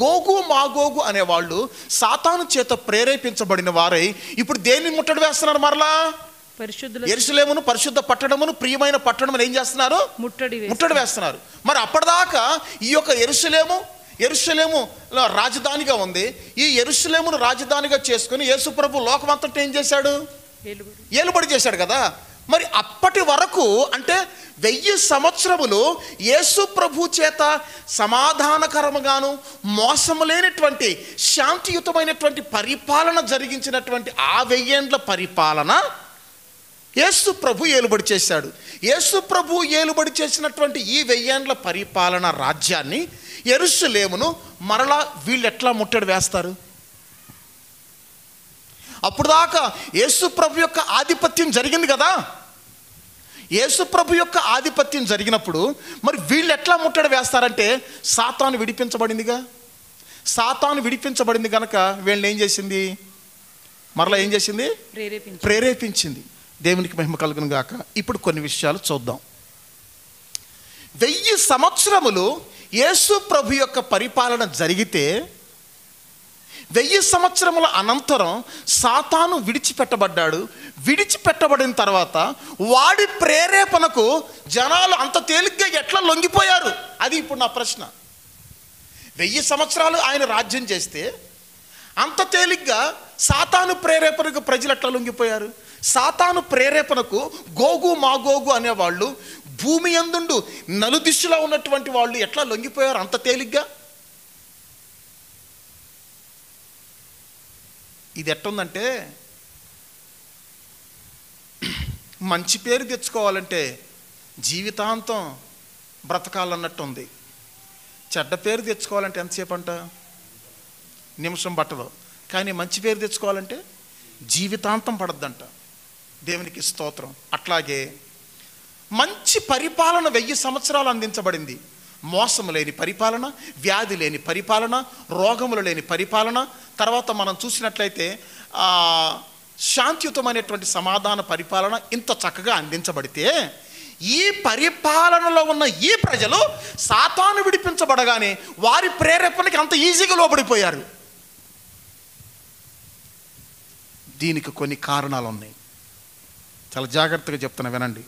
గోగు మాగోగు అనే వాళ్ళు సాతాను చేత ప్రేరేపించబడిన వారై ఇప్పుడు దేన్ని ముట్టడి వేస్తున్నారు? మరలా యెరూషలేమును, పరిశుద్ధ పట్టణమును, ప్రియమైన పట్టణమును ఏం చేస్తున్నారు? ముట్టడి వేస్తున్నారు. మరి అప్పటిదాకా ఈ యొక్క యెరూషలేము రాజధానిగా ఉంది. ఈ యెరూషలేమును రాజధానిగా చేసుకుని యేసుప్రభు లోకమంతటా ఏం చేశాడు? ఏలుబడి చేశాడు కదా. మరి అప్పటి వరకు అంటే 1000 సంవత్సరములు యేసు ప్రభు చేత సమాధానకరముగాను మోసము లేనటువంటి శాంతియుతమైనటువంటి పరిపాలన జరిగించినటువంటి ఆ 1000 ఏండ్ల పరిపాలన యేసు ప్రభు ఏలుబడి చేశాడు. యేసు ప్రభు ఏలుబడి చేసినటువంటి ఈ 1000 ఏండ్ల పరిపాలన రాజ్యాన్ని, యెరూషలేమును మరలా వీళ్ళు ఎట్లా ముట్టడి వేస్తారు? అప్పుడు దాకా యేసు ప్రభు యొక్క ఆధిపత్యం జరిగింది కదా. యేసు ప్రభు యొక్క ఆధిపత్యం జరిగినప్పుడు మరి వీళ్ళు ఎట్లా ముట్టడి వేస్తారంటే సాతాను విడిపించబడిందిగా. సాతాను విడిపించబడింది కనుక వీళ్ళని ఏం చేసింది? మరలా ఏం చేసింది? ప్రేరేపించింది. దేవునికి మహిమ కలుగును గాక. ఇప్పుడు కొన్ని విషయాలు చూద్దాం. 1000 సంవత్సరములు యేసు ప్రభు యొక్క పరిపాలన జరిగితే 1000 సంవత్సరముల అనంతరం సాతాను విడిచిపెట్టబడ్డాడు. విడిచిపెట్టబడిన తర్వాత వాడి ప్రేరేపణకు జనాలు అంత తేలిగ్గా ఎట్లా లొంగిపోయారు? అది ఇప్పుడు నా ప్రశ్న. 1000 సంవత్సరాలు ఆయన రాజ్యం చేస్తే అంత తేలిగ్గా సాతాను ప్రేరేపణకు ప్రజలు ఎట్లా లొంగిపోయారు? సాతాను ప్రేరేపణకు గోగు మాగోగు అనేవాళ్ళు, భూమి యందుండు నలుదిశలో ఉన్నటువంటి వాళ్ళు ఎట్లా లొంగిపోయారు అంత తేలిగ్గా? ఇది ఎట్టుందంటే, మంచి పేరు తెచ్చుకోవాలంటే జీవితాంతం బ్రతకాలన్నట్టు ఉంది. చెడ్డ పేరు తెచ్చుకోవాలంటే ఎంతసేపు అంట? నిమిషం పట్టదు. కానీ మంచి పేరు తెచ్చుకోవాలంటే జీవితాంతం పడద్దంట. దేవునికి స్తోత్రం. అట్లాగే మంచి పరిపాలన 1000 సంవత్సరాలు అందించబడింది. మోసము లేని పరిపాలన, వ్యాధి లేని పరిపాలన, రోగములు లేని పరిపాలన. తర్వాత మనం చూసినట్లయితే శాంతియుతమైనటువంటి సమాధాన పరిపాలన ఇంత చక్కగా అందించబడితే ఈ పరిపాలనలో ఉన్న ఈ ప్రజలు సాతాను విడిపించబడగానే వారి ప్రేరేపణకి అంత ఈజీగా లోబడిపోయారు. దీనికి కొన్ని కారణాలు ఉన్నాయి. చాలా జాగ్రత్తగా చెప్తున్నా, వినండి.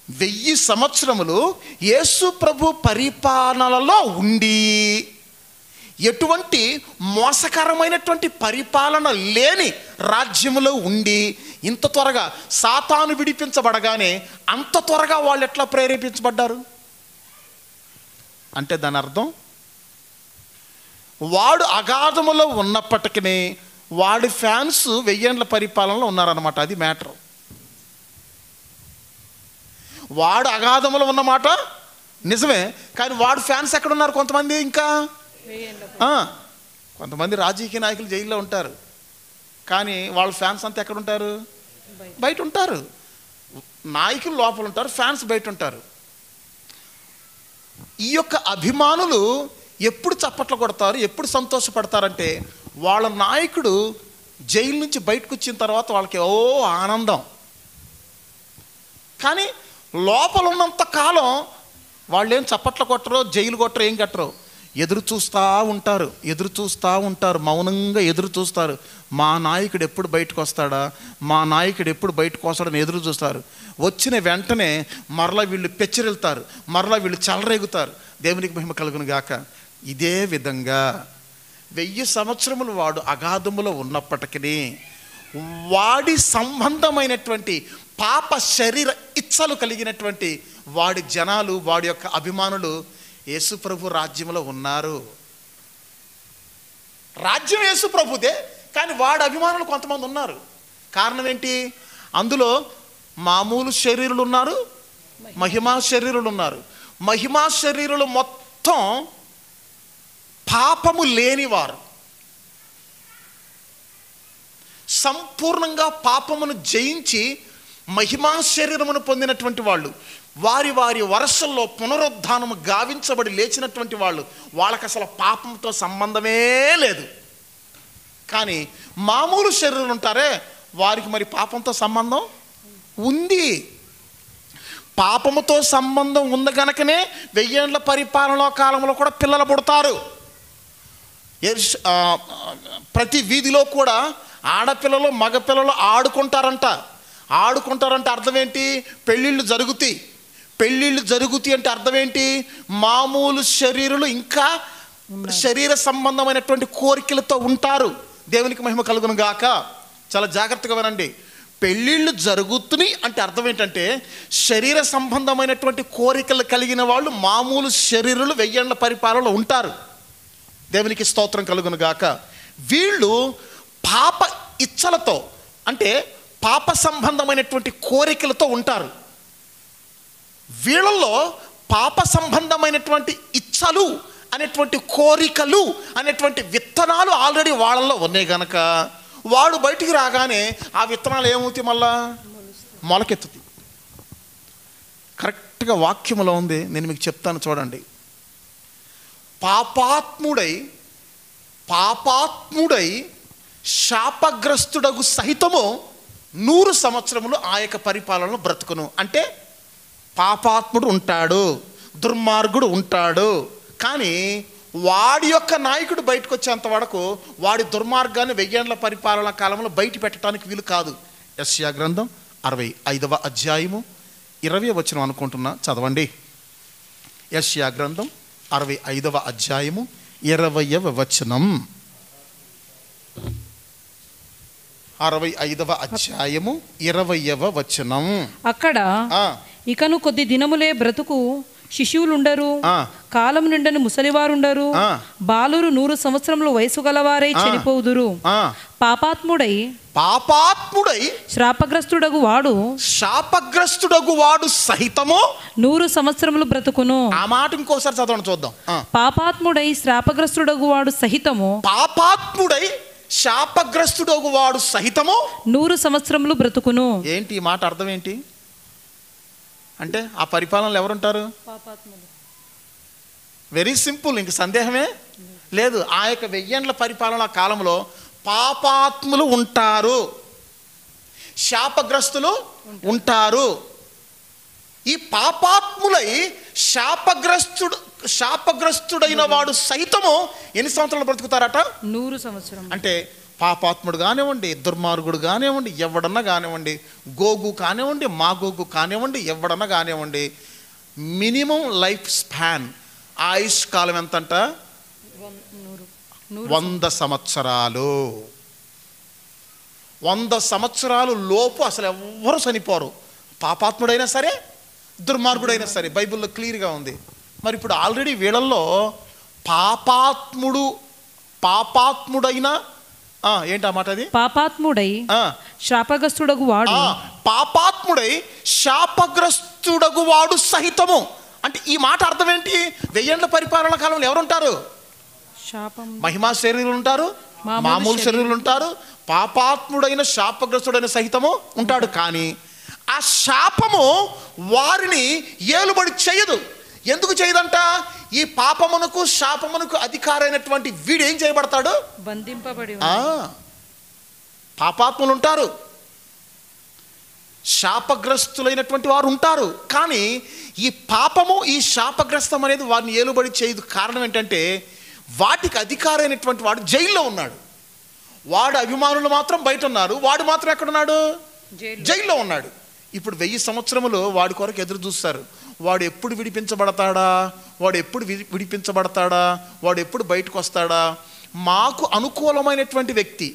1000 సంవత్సరములు యేసు ప్రభు పరిపాలనలో ఉండి ఎటువంటి మోసకరమైనటువంటి పరిపాలన లేని రాజ్యములో ఉండి ఇంత త్వరగా సాతాను విడిపించబడగానే అంత త్వరగా వాళ్ళు ఎట్లా ప్రేరేపించబడ్డారు అంటే దాని అర్థం వాడు అగాధములో ఉన్నప్పటికీ వాడి ఫ్యాన్స్ 1000 ఏండ్ల పరిపాలనలో ఉన్నారన్నమాట. అది మ్యాటర్. వాడు అగాధములో ఉన్నమాట నిజమే, కానీ వాడు ఫ్యాన్స్ ఎక్కడున్నారు? కొంతమంది ఇంకా కొంతమంది రాజకీయ నాయకులు జైల్లో ఉంటారు, కానీ వాళ్ళ ఫ్యాన్స్ అంతా ఎక్కడుంటారు? బయట ఉంటారు. నాయకులు లోపల ఉంటారు, ఫ్యాన్స్ బయట ఉంటారు. ఈ యొక్క అభిమానులు ఎప్పుడు చప్పట్లు కొడతారు, ఎప్పుడు సంతోషపడతారంటే వాళ్ళ నాయకుడు జైలు నుంచి బయటకు వచ్చిన తర్వాత వాళ్ళకి ఆనందం. కానీ లోపల ఉన్నంత కాలం వాళ్ళు ఏం చప్పట్లు కొట్టరో, జైలు కొట్టరో, ఏం కట్టరో, ఎదురు చూస్తూ ఉంటారు, మౌనంగా ఎదురు చూస్తారు. మా నాయకుడు ఎప్పుడు బయటకు వస్తాడా, మా నాయకుడు ఎప్పుడు బయటకు వస్తాడని ఎదురు చూస్తారు. వచ్చిన వెంటనే మరలా వీళ్ళు పెచ్చరిల్తారు, మరలా వీళ్ళు చెలరేగుతారు. దేవునికి మహిమ కలుగును గాక. ఇదే విధంగా 1000 సంవత్సరములు వాడు అగాధములో ఉన్నప్పటికీ వాడి సంబంధమైనటువంటి పాప శరీర ఇచ్చలు కలిగినటువంటి వాడి జనాలు, వాడి యొక్క అభిమానులు యేసు ప్రభు రాజ్యంలో ఉన్నారు. రాజ్యం యేసు ప్రభుదే, కానీ వాడి అభిమానులు కొంతమంది ఉన్నారు. కారణం ఏంటి? అందులో మామూలు శరీరులు ఉన్నారు, మహిమా శరీరులు ఉన్నారు. మహిమా శరీరులు మొత్తం పాపము లేనివారు, సంపూర్ణంగా పాపమును జయించి మహిమా శరీరమును పొందినటువంటి వాళ్ళు, వారి వారి వరసల్లో పునరుద్ధానము గావించబడి లేచినటువంటి వాళ్ళు, వాళ్ళకి అసలు పాపంతో సంబంధమే లేదు. కానీ మామూలు శరీరం ఉంటారే, వారికి మరి పాపంతో సంబంధం ఉంది. పాపముతో సంబంధం ఉంది కనుకనే 1000 ఏళ్ల పరిపాలన కాలంలో కూడా పిల్లలు పుడతారు. ప్రతి వీధిలో కూడా ఆడపిల్లలు మగపిల్లలు ఆడుకుంటారంట అర్థం ఏంటి? పెళ్ళిళ్ళు జరుగుతాయి. పెళ్ళిళ్ళు జరుగుతాయి అంటే అర్థం ఏంటి? మామూలు శరీరులు ఇంకా శరీర సంబంధమైనటువంటి కోరికలతో ఉంటారు. దేవునికి మహిమ కలుగును గాక. చాలా జాగ్రత్తగా వినండి. పెళ్ళిళ్ళు జరుగుతున్నాయి అంటే అర్థం ఏంటంటే శరీర సంబంధమైనటువంటి కోరికలు కలిగిన వాళ్ళు మామూలు శరీరులు 1000 ఏళ్ల పరిపాలనలో ఉంటారు. దేవునికి స్తోత్రం కలుగును గాక. వీళ్ళు పాప ఇచ్చలతో అంటే పాప సంబంధమైనటువంటి కోరికలతో ఉంటారు. వీళ్ళల్లో పాప సంబంధమైనటువంటి ఇచ్చలు అనేటువంటి కోరికలు అనేటువంటి విత్తనాలు ఆల్రెడీ వాళ్ళల్లో ఉన్నాయి గనక వాడు బయటికి రాగానే ఆ విత్తనాలు ఏమవుతాయి? మళ్ళా మొలకెత్తుతాయి. కరెక్ట్గా వాక్యములో ఉంది, నేను మీకు చెప్తాను చూడండి. పాపాత్ముడై శాపగ్రస్తుడగు సహితము 100 సంవత్సరములు ఆ యొక్క పరిపాలనలో బ్రతుకును. అంటే పాపాత్ముడు ఉంటాడు, దుర్మార్గుడు ఉంటాడు, కానీ వాడి యొక్క నాయకుడు బయటకు వచ్చేంత వరకు వాడి దుర్మార్గాన్ని 1000 ఏళ్ల పరిపాలన కాలంలో బయట పెట్టడానికి వీలు కాదు. యెషయా గ్రంథం 65వ అధ్యాయము 20వ వచనం అనుకుంటున్నా, చదవండి. యెషయా గ్రంథం 65వ అధ్యాయము 20వ వచనం. 65వ అధ్యాయము 20వ వచనం. అక్కడ ఇకను కొద్ది దినములే బ్రతుకు శిశువులుండరు, కాలం నిండని ముసలివారుండరు, బాలురు 100 సంవత్సరముల వయసు గలవారై చనిపోదురు. పాపాత్ముడై శాపగ్రస్తుడగు వాడు సహితము 100 సంవత్సరములు బ్రతుకును. ఆ మాట ఇంకోసారి చదవండి చూద్దాం. పాపాత్ముడై శాపగ్రస్తుడగు వాడు సహితము 100 సంవత్సరములు బ్రతుకును. ఏంటి ఈ మాట అర్థం ఏంటి అంటే ఆ పరిపాలనలో ఎవరుంటారు? వెరీ సింపుల్, ఇంక సందేహమే లేదు. ఆ యొక్క 1000 ఏళ్ల పరిపాలన కాలంలో పాపాత్ములు ఉంటారు, శాపగ్రస్తులు ఉంటారు. ఈ పాపాత్ములై శాపగ్రస్తుడైన వాడు సైతము ఎన్ని సంవత్సరాలు బ్రతుకుతారట? 100 సంవత్సరం. అంటే పాపాత్ముడు కానివ్వండి, దుర్మార్గుడు కానివ్వండి, ఎవడన్నా కానివ్వండి, గోగు కానివ్వండి, మాగోగు కానివ్వండి, ఎవడన్నా కానివ్వండి, మినిమం లైఫ్ స్పాన్ ఆయుష్ కాలం ఎంతంట? 100 సంవత్సరాలు. 100 సంవత్సరాలు లోపు అసలు ఎవ్వరు చనిపోరు, పాపాత్ముడైనా సరే దుర్మార్గుడైనా సరే. బైబిల్లో క్లియర్గా ఉంది. మరి ఇప్పుడు ఆల్రెడీ వీళ్ళల్లో పాపాత్ముడైన ఏంటి ఆ మాట? అది పాపాత్ముడై శాపగ్రస్తుడగు వాడు సహితము. అంటే ఈ మాట అర్థం ఏంటి? 1000 ఏళ్ల పరిపాలన కాలంలో ఎవరుంటారు? మహిమా శరీరులు ఉంటారు, మామూలు శరీరులు ఉంటారు, పాపాత్ముడైన శాపగ్రస్తుడైన సహితము ఉంటాడు. కానీ ఆ శాపము వారిని ఏలుబడి చేయదు. ఎందుకు చేయదంట? ఈ పాపమునకు శాపమునకు అధికారైనటువంటి వీడు ఏం చేయబడతాడు? బంధింపబడి. పాపాత్ములు ఉంటారు, శాపగ్రస్తులైనటువంటి వారు ఉంటారు, కానీ ఈ పాపము ఈ శాపగ్రస్తం అనేది వారిని ఏలుబడి చేయదు. కారణం ఏంటంటే వాటికి అధికారైనటువంటి వాడు జైల్లో ఉన్నాడు. వాడు అభిమానులు మాత్రం బయట ఉన్నారు, వాడు మాత్రం ఎక్కడున్నాడు? జైల్లో ఉన్నాడు. ఇప్పుడు 1000 సంవత్సరములు వాడి కొరకు ఎదురు చూస్తారు. వాడు ఎప్పుడు విడిపించబడతాడా, వాడు ఎప్పుడు బయటకు వస్తాడా, మాకు అనుకూలమైనటువంటి వ్యక్తి,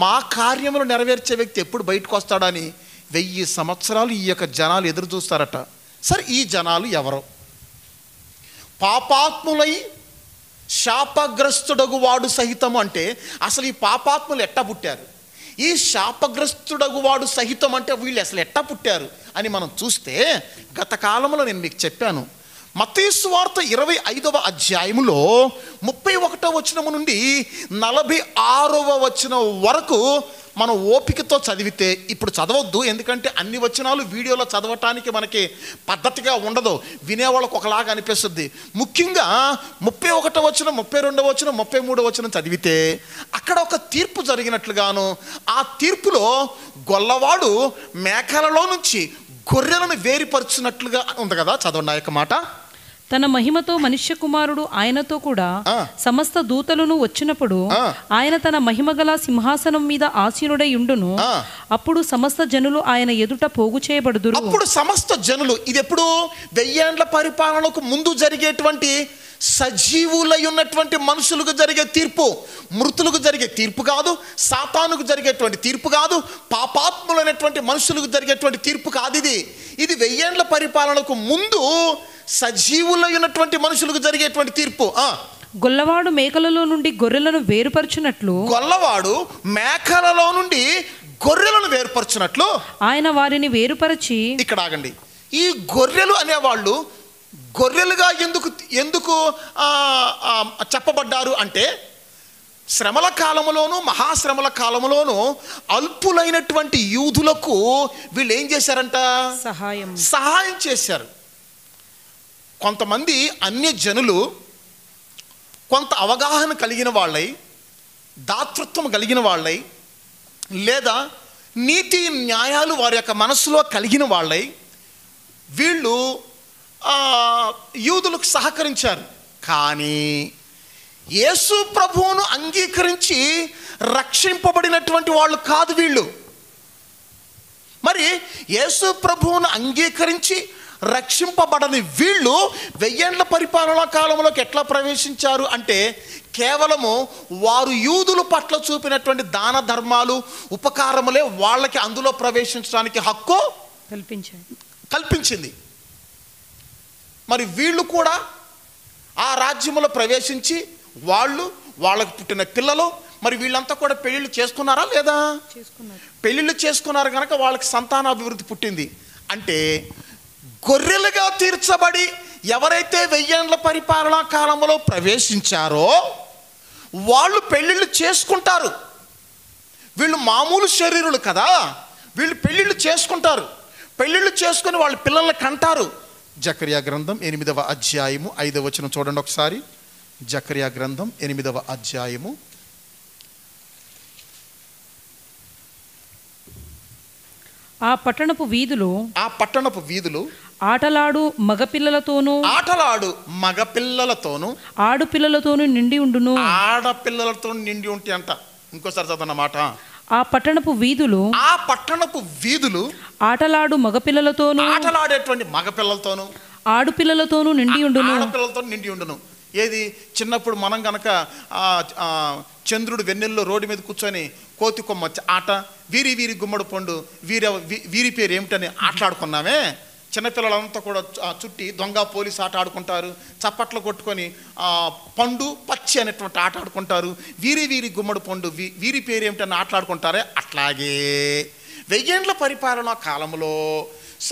మా కార్యములు నెరవేర్చే వ్యక్తి ఎప్పుడు బయటకు వస్తాడని 1000 సంవత్సరాలు ఈ యొక్క జనాలు ఎదురు చూస్తారట. సరే, ఈ జనాలు ఎవరు? పాపాత్ములై శాపగ్రస్తుడగు వాడు సహితము అంటే అసలు ఈ పాపాత్ములు ఎట్టా పుట్టారు? ఈ శాపగ్రస్తుడగు వాడు సహితం అంటే వీళ్ళు అసలు ఎట్టా పుట్టారు అని మనం చూస్తే, గత కాలంలో నేను మీకు చెప్పాను, మత్తయి సువార్త 25వ అధ్యాయములో 31వ వచనము నుండి 46వ వచనం వరకు మనం ఓపికతో చదివితే, ఇప్పుడు చదవద్దు ఎందుకంటే అన్ని వచనాలు వీడియోలో చదవటానికి మనకి పద్ధతిగా ఉండదు, వినేవాళ్ళకు ఒకలాగా అనిపిస్తుంది. ముఖ్యంగా 31వ వచనం, 32వ వచనం, 33వ వచనం చదివితే అక్కడ ఒక తీర్పు జరిగినట్లుగాను, ఆ తీర్పులో గొల్లవాడు మేకలలో నుంచి గొర్రెలను వేరుపరుచున్నట్లుగా ఉంది కదా. చదవండి ఆ యొక్క మాట. తన మహిమతో మనుష్య కుమారుడు ఆయనతో కూడా సమస్త దూతలను వచ్చినప్పుడు ఆయన తన మహిమగల సింహాసనం మీద ఆసీనుడై ఉండును. అప్పుడు సమస్త జనులు ఆయన ఎదుట పోగు చేయబడుదురు. అప్పుడు సమస్త జనులు, ఇది ఎప్పుడు 1000 ఏండ్ల పరిపాలనకు ముందు జరిగేటువంటి సజీవులై ఉన్నటువంటి మనుషులకు జరిగే తీర్పు, మృతులకు జరిగే తీర్పు కాదు, సాతానుకు జరిగేటువంటి తీర్పు కాదు, పాపాత్ములైనటువంటి మనుషులకు జరిగేటువంటి తీర్పు కాదు. ఇది 1000 ఏండ్ల పరిపాలనకు ముందు సజీవులై ఉన్నటువంటి మనుషులకు జరిగేటువంటి తీర్పు. గొల్లవాడు మేకలలో నుండి గొర్రెలను వేరుపరచునట్లు, గొల్లవాడు మేకలలో నుండి గొర్రెలను వేరుపరచునట్లు ఆయన వారిని వేరుపరచి. ఇక్కడ ఆగండి. ఈ గొర్రెలు అనేవాళ్ళు గొర్రెలుగా ఎందుకు చెప్పబడ్డారు అంటే, శ్రమల కాలములోను మహాశ్రమల కాలములోను అల్పులైనటువంటి యూదులకు వీళ్ళు ఏం చేశారంట? సహాయం చేశారు. కొంతమంది అన్య జనులు కొంత అవగాహన కలిగిన వాళ్ళై, దాతృత్వం కలిగిన వాళ్ళై, లేదా నీతి న్యాయాలు వారి యొక్క మనసులో కలిగిన వాళ్ళై వీళ్ళు యూదులకు సహకరించారు. కానీ యేసు ప్రభువును అంగీకరించి రక్షింపబడినటువంటి వాళ్ళు కాదు వీళ్ళు. మరి యేసు ప్రభువును అంగీకరించి రక్షింపబడని వీళ్ళు 1000 ఏండ్ల పరిపాలనా కాలంలోకి ఎట్లా ప్రవేశించారు అంటే, కేవలము వారు యూదుల పట్ల చూపినటువంటి దాన ధర్మాలు, ఉపకారములే వాళ్ళకి అందులో ప్రవేశించడానికి హక్కు కల్పించింది. మరి వీళ్ళు కూడా ఆ రాజ్యములో ప్రవేశించి వాళ్ళకు పుట్టిన పిల్లలు, మరి వీళ్ళంతా కూడా పెళ్ళిళ్ళు చేసుకున్నారా లేదా? పెళ్ళిళ్ళు చేసుకున్నారు కనుక వాళ్ళకి సంతానాభివృద్ధి పుట్టింది. అంటే గొర్రెలుగా తీర్చబడి ఎవరైతే 1000 ఏండ్ల పరిపాలనా కాలంలో ప్రవేశించారో వాళ్ళు పెళ్ళిళ్ళు చేసుకుంటారు. వీళ్ళు మామూలు శరీరులు కదా, వీళ్ళు పెళ్ళిళ్ళు చేసుకుంటారు. పెళ్ళిళ్ళు చేసుకుని వాళ్ళ పిల్లల్ని కంటారు. జకర్యా గ్రంథం 8వ అధ్యాయము 5వ వచనం చూడండి ఒకసారి. జకర్యా గ్రంథం 8వ అధ్యాయము ఆ పట్టణపు వీధులు ఆటలాడు మగపిల్లలతోనూ ఆడపిల్లలతోనూ నిండి ఉండును. ఆడపిల్లలతో నిండి ఉంటే అంట. ఇంకోసారి చదవన్నమాట. ఆ పట్టణపు వీధులు ఆటలాడు మగపిల్లలతోనూ ఆటలాడేటువంటి మగపిల్లలతోనూ ఆడపిల్లలతోనూ నిండి ఉండును. ఏది చిన్నప్పుడు మనం గనక చంద్రుడు వెన్నెల్లో రోడ్డు మీద కూర్చొని కోతి కొమ్మ ఆట, వీరి గుమ్మడి పండు, వీరి పేరు ఏమిటని ఆటలాడుకున్నామే. చిన్నపిల్లలంతా కూడా చుట్టి దొంగ పోలీస్ ఆట ఆడుకుంటారు, చప్పట్లు కొట్టుకొని పండు పచ్చి అనేటువంటి ఆట ఆడుకుంటారు. వీరి గుమ్మడి పండు, వీరి పేరు ఏమిటని ఆటలాడుకుంటారే. అట్లాగే 1000 ఏండ్ల పరిపాలనా కాలంలో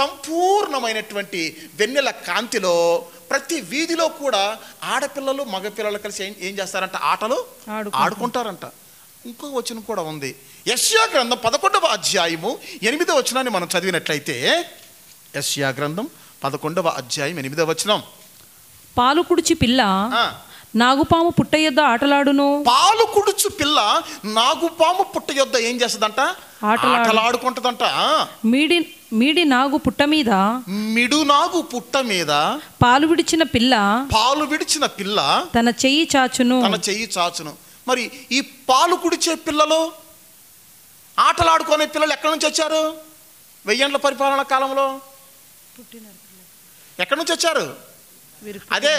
సంపూర్ణమైనటువంటి వెన్నెల కాంతిలో ప్రతి వీధిలో కూడా ఆడపిల్లలు మగపిల్లలు కలిసి ఏం చేస్తారంట? ఆటలు ఆడుకుంటారంట. ఇంకో వచనం కూడా ఉంది. యెషయా గ్రంథం 11వ అధ్యాయము 8వ వచనాన్ని మనం చదివినట్లయితే, యెషయా గ్రంథం 11వ అధ్యాయం 8వ వచనం. పాలు కుడిచి పిల్ల నాగుపాము పుట్ట యొద్ద ఆటలాడును. పాలు కుడుచు పిల్ల నాగుపాము పుట్ట యొద్ద ఏం చేస్తుందంట? ఆటలాడుకుంటదంట. మిడు నాగు పుట్ట మీద పాలు విడిచిన పిల్ల తన చెయ్యి చాచును. మరి ఈ పాలు కుడిచే పిల్లలు, ఆటలాడుకునే పిల్లలు ఎక్కడి నుంచి వచ్చారు? 1000 ఏండ్ల పరిపాలనా కాలంలో ఎక్కడి నుంచి వచ్చారు? అదే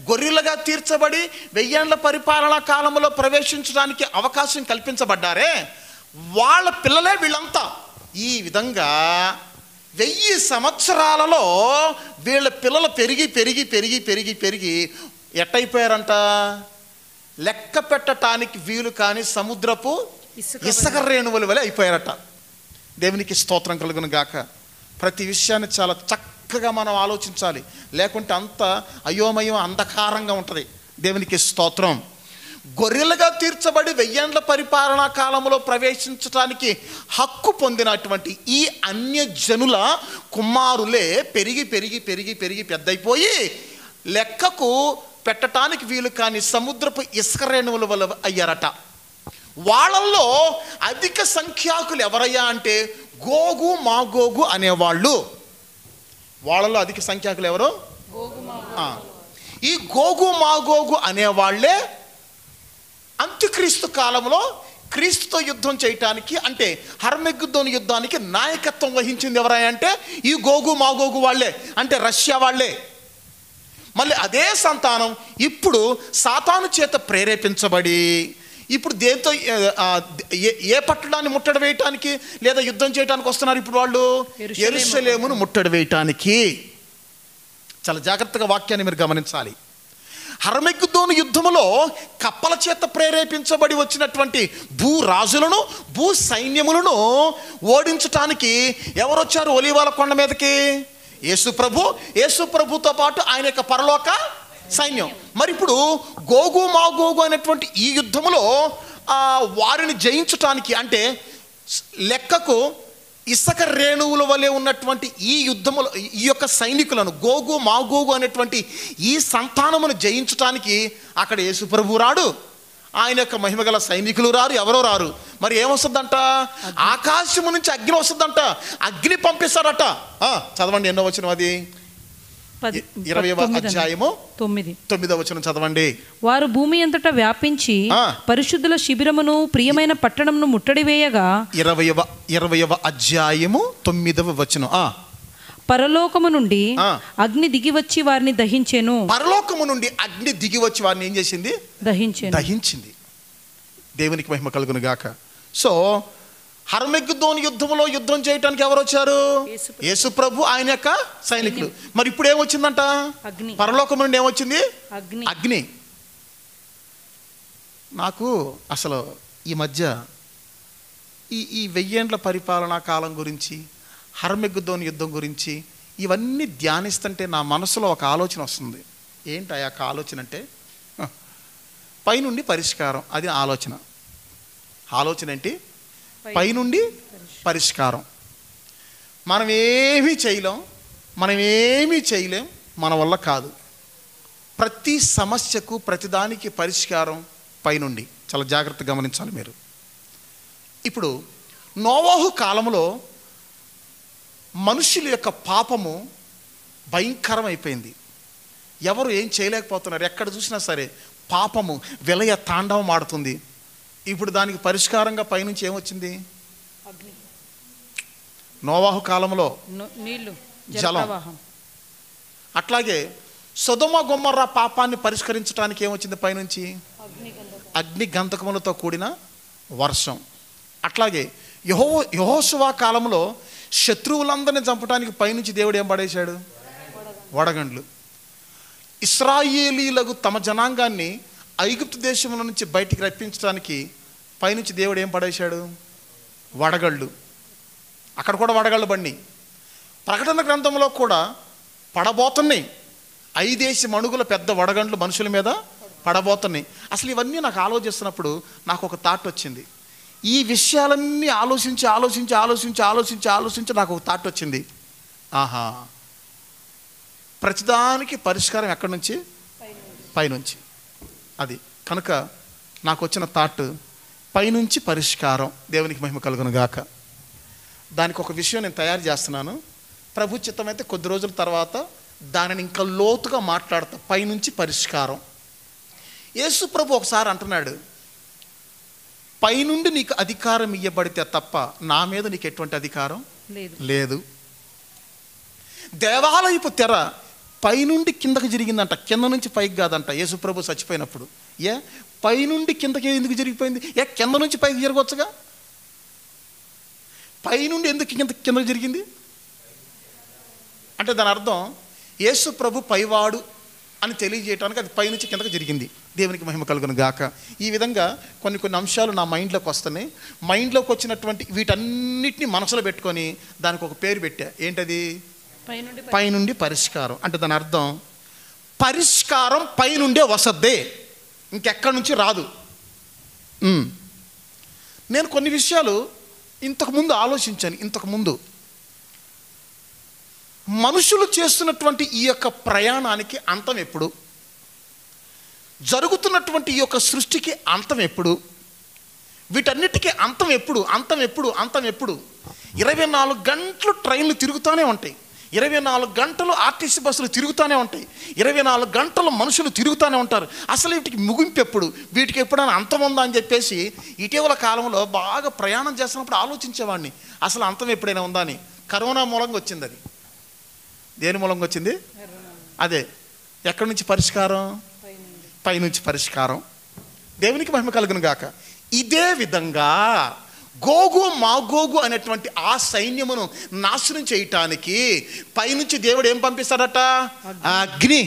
గొర్రెలుగా తీర్చబడి 1000 ఏండ్ల పరిపాలనా కాలంలో ప్రవేశించడానికి అవకాశం కల్పించబడ్డారే, వాళ్ళ పిల్లలే వీళ్ళంతా. ఈ విధంగా 1000 సంవత్సరాలలో వీళ్ళ పిల్లలు పెరిగి ఎట్టయిపోయారంట? లెక్క పెట్టడానికి వీలు కాని సముద్రపు ఇసుక రేణువుల వలె అయిపోయారట. దేవునికి స్తోత్రం కలుగును గాక. ప్రతి విషయాన్ని చాలా చక్కగా చక్కగా మనం ఆలోచించాలి, లేకుంటే అంత అయోమయం అంధకారంగా ఉంటుంది. దేవునికి స్తోత్రం. గొర్రెలుగా తీర్చబడి 1000 ఏండ్ల పరిపాలనా కాలంలో ప్రవేశించడానికి హక్కు పొందినటువంటి ఈ అన్యజనుల కుమారులే పెరిగి పెరిగి పెరిగి పెరిగి పెద్దయిపోయి లెక్కకు పెట్టడానికి వీలు కాని సముద్రపు ఇసుక రేణువుల వల్ల అయ్యారట. వాళ్ళల్లో అధిక సంఖ్యాకులు ఎవరయ్యా అంటే గోగు మాగోగు అనేవాళ్ళు. వాళ్ళలో అధిక సంఖ్యాకులు ఎవరు? ఈ గోగు మాగోగు అనేవాళ్లే అంత్యక్రీస్తు కాలంలో క్రీస్తుతో యుద్ధం చేయటానికి, అంటే హర్మెగ్దోను యుద్ధానికి నాయకత్వం వహించింది ఎవరయ్యా అంటే ఈ గోగు మాగోగు వాళ్ళే, అంటే రష్యా వాళ్ళే. మళ్ళీ అదే సంతానం ఇప్పుడు సాతాను చేత ప్రేరేపించబడి ఇప్పుడు దేంతో ఏ పట్టణాన్ని ముట్టడి వేయటానికి లేదా యుద్ధం చేయడానికి వస్తున్నారు ఇప్పుడు వాళ్ళు? యెరూషలేమును ముట్టడి వేయటానికి. చాలా జాగ్రత్తగా వాక్యాన్ని మీరు గమనించాలి. హర్మెగ్దోను యుద్ధములో కప్పల చేత ప్రేరేపించబడి వచ్చినటువంటి భూరాజులను భూ సైన్యములను ఓడించటానికి ఎవరొచ్చారు ఒలీవల కొండ మీదకి? యేసు ప్రభుతో పాటు ఆయన యొక్క పరలోక సైన్యం. మరి ఇప్పుడు గోగు మాగోగు అనేటువంటి ఈ యుద్ధములో వారిని జయించటానికి, అంటే లెక్కకు ఇసుక రేణువుల వలె ఉన్నటువంటి ఈ యుద్ధములో ఈ యొక్క సైనికులను గోగు మాగోగు అనేటువంటి ఈ సంతానమును జయించటానికి అక్కడ యేసు ప్రభు రాడు, ఆయన యొక్క మహిమగల సైనికులు రారు, ఎవరో రారు. మరి ఏమొస్తుందంట? ఆకాశము నుంచి అగ్ని వస్తుందంట, అగ్ని పంపిస్తారట. చదవండి, ఎన్నో వచనం అది? 20వ అధ్యాయము 9వ వచనం చదవండి. వారు భూమి అంతటా వ్యాపించి పరిశుద్ధుల శిబిరమును ప్రియమైన పట్టణమును ముట్టడి వేయగా 20వ అధ్యాయము 9వ వచనం. పరలోకము నుండి అగ్ని దిగి వచ్చి వారిని దహించెను. పరలోకము నుండి అగ్ని దిగి వచ్చి వారిని ఏం చేసింది? దహించింది. దేవునికి మహిమ కలుగును గాక. సో హర్మెగ్దోను యుద్ధంలో యుద్ధం చేయడానికి ఎవరు వచ్చారు? యేసు ప్రభు, ఆయన యొక్క సైనికులు. మరి ఇప్పుడు ఏమొచ్చిందంట? పరలోకం నుండి ఏమొచ్చింది? అగ్ని. నాకు అసలు ఈ మధ్య ఈ 1000 ఏండ్ల పరిపాలనా కాలం గురించి, హర్మెగ్దోను యుద్ధం గురించి ఇవన్నీ ధ్యానిస్తుంటే నా మనసులో ఒక ఆలోచన వస్తుంది. ఏంటి ఆ యొక్క ఆలోచన అంటే పైనుండి పరిష్కారం. అది ఆలోచన ఏంటి? పైనుండి పరిష్కారం. మనం ఏమీ చేయలేం, మన వల్ల కాదు. ప్రతి సమస్యకు ప్రతిదానికి పరిష్కారం పైనుండి. చాలా జాగ్రత్తగా గమనించాలి మీరు. ఇప్పుడు నోవాహు కాలంలో మనుషుల యొక్క పాపము భయంకరం అయిపోయింది. ఎవరు ఏం చేయలేకపోతున్నారు. ఎక్కడ చూసినా సరే పాపము విలయ తాండవం ఆడుతుంది. ఇప్పుడు దానికి పరిష్కారంగా పైనుంచి ఏమొచ్చింది? నోవాహు కాలంలో జలం. అట్లాగే సొదొమ గొమొర్రా పాపాన్ని పరిష్కరించడానికి ఏమొచ్చింది పైనుంచి? అగ్ని గంధకములతో కూడిన వర్షం. అట్లాగే యెహోషువ కాలంలో శత్రువులందరినీ చంపడానికి పైనుంచి దేవుడు ఏం పడేశాడు? వడగండ్లు. ఇశ్రాయేలీలకు తమ జనాంగాన్ని ఐగుప్తు దేశంలో నుంచి బయటికి రప్పించడానికి పైనుంచి దేవుడు ఏం పడేశాడు? వడగళ్ళు. అక్కడ కూడా వడగళ్ళు బండి. ప్రకటన గ్రంథంలో కూడా పడబోతున్నాయి. 5 అడుగుల పెద్ద వడగండ్లు మనుషుల మీద పడబోతున్నాయి. అసలు ఇవన్నీ నాకు ఆలోచిస్తున్నప్పుడు నాకు ఒక థాట్ వచ్చింది. ఈ విషయాలన్నీ ఆలోచించి నాకు ఒక థాట్ వచ్చింది. ఆహా, ప్రతిదానికి పరిష్కారం ఎక్కడి నుంచి? పైనుంచి. అది కనుక నాకు వచ్చిన థాట్ పైనుంచి పరిష్కారం. దేవునికి మహిమ కలుగును గాక. దానికి ఒక విషయం నేను తయారు చేస్తున్నాను. ప్రభు చిత్తమైతే కొద్ది రోజుల తర్వాత దానిని ఇంకా లోతుగా మాట్లాడతా. పైనుంచి పరిష్కారం. యేసు ప్రభు ఒకసారి అంటున్నాడు, పైనుండి నీకు అధికారం ఇవ్వబడితే తప్ప నా మీద నీకు ఎటువంటి అధికారం లేదు. దేవాలయపు తెర పైనుండి కిందకి జరిగిందంట, కింద నుంచి పైకి కాదంట. యేసు ప్రభు చచ్చిపోయినప్పుడు పైనుండి కిందకి ఎందుకు జరిగిపోయింది? కింద నుంచి పైకి జరగవచ్చుగా. పైనుండి ఎందుకు కిందకి జరిగింది అంటే దాని అర్థం యేసు ప్రభు పైవాడు అని తెలియజేయడానికి అది పైనుంచి కిందకి జరిగింది. దేవునికి మహిమ కలుగును గాక. ఈ విధంగా కొన్ని అంశాలు నా మైండ్లోకి వస్తున్నాయి. మైండ్లోకి వచ్చినటువంటి వీటన్నిటిని మనసులో పెట్టుకొని దానికి ఒక పేరు పెట్టా. ఏంటది? పైనుండి పరిష్కారం. అంటే దాని అర్థం పరిష్కారం పైనుండే వసద్దే, ఇంకెక్కడి నుంచి రాదు. నేను కొన్ని విషయాలు ఇంతకుముందు ఆలోచించాను. ఇంతకుముందు మనుషులు చేస్తున్నటువంటి ఈ యొక్క ప్రయాణానికి అంతం ఎప్పుడు, జరుగుతున్నటువంటి ఈ యొక్క సృష్టికి అంతం ఎప్పుడు, వీటన్నిటికీ అంతం ఎప్పుడు, అంతం ఎప్పుడు, అంతం ఎప్పుడు? 24 గంటలు ట్రైన్లు తిరుగుతూనే ఉంటాయి, 24 గంటలు ఆర్టీసీ బస్సులు తిరుగుతూనే ఉంటాయి, 24 గంటలు మనుషులు తిరుగుతూనే ఉంటారు. అసలు వీటికి ముగింపు ఎప్పుడు, వీటికి ఎప్పుడైనా అంతం ఉందా అని చెప్పేసి ఇటీవల కాలంలో బాగా ప్రయాణం చేస్తున్నప్పుడు ఆలోచించేవాడిని, అసలు అంతం ఎప్పుడైనా ఉందా అని. కరోనా మూలంగా వచ్చింది అది. దేని మూలంగా వచ్చింది? అదే. ఎక్కడి నుంచి పరిష్కారం? పైనుంచి పరిష్కారం. దేవునికి మహిమ కలుగును గాక. ఇదే విధంగా గోగు మాగోగు అనేటువంటి ఆ సైన్యమును నాశనం చేయటానికి పైనుంచి దేవుడు ఏం పంపిస్తాడట? అగ్ని.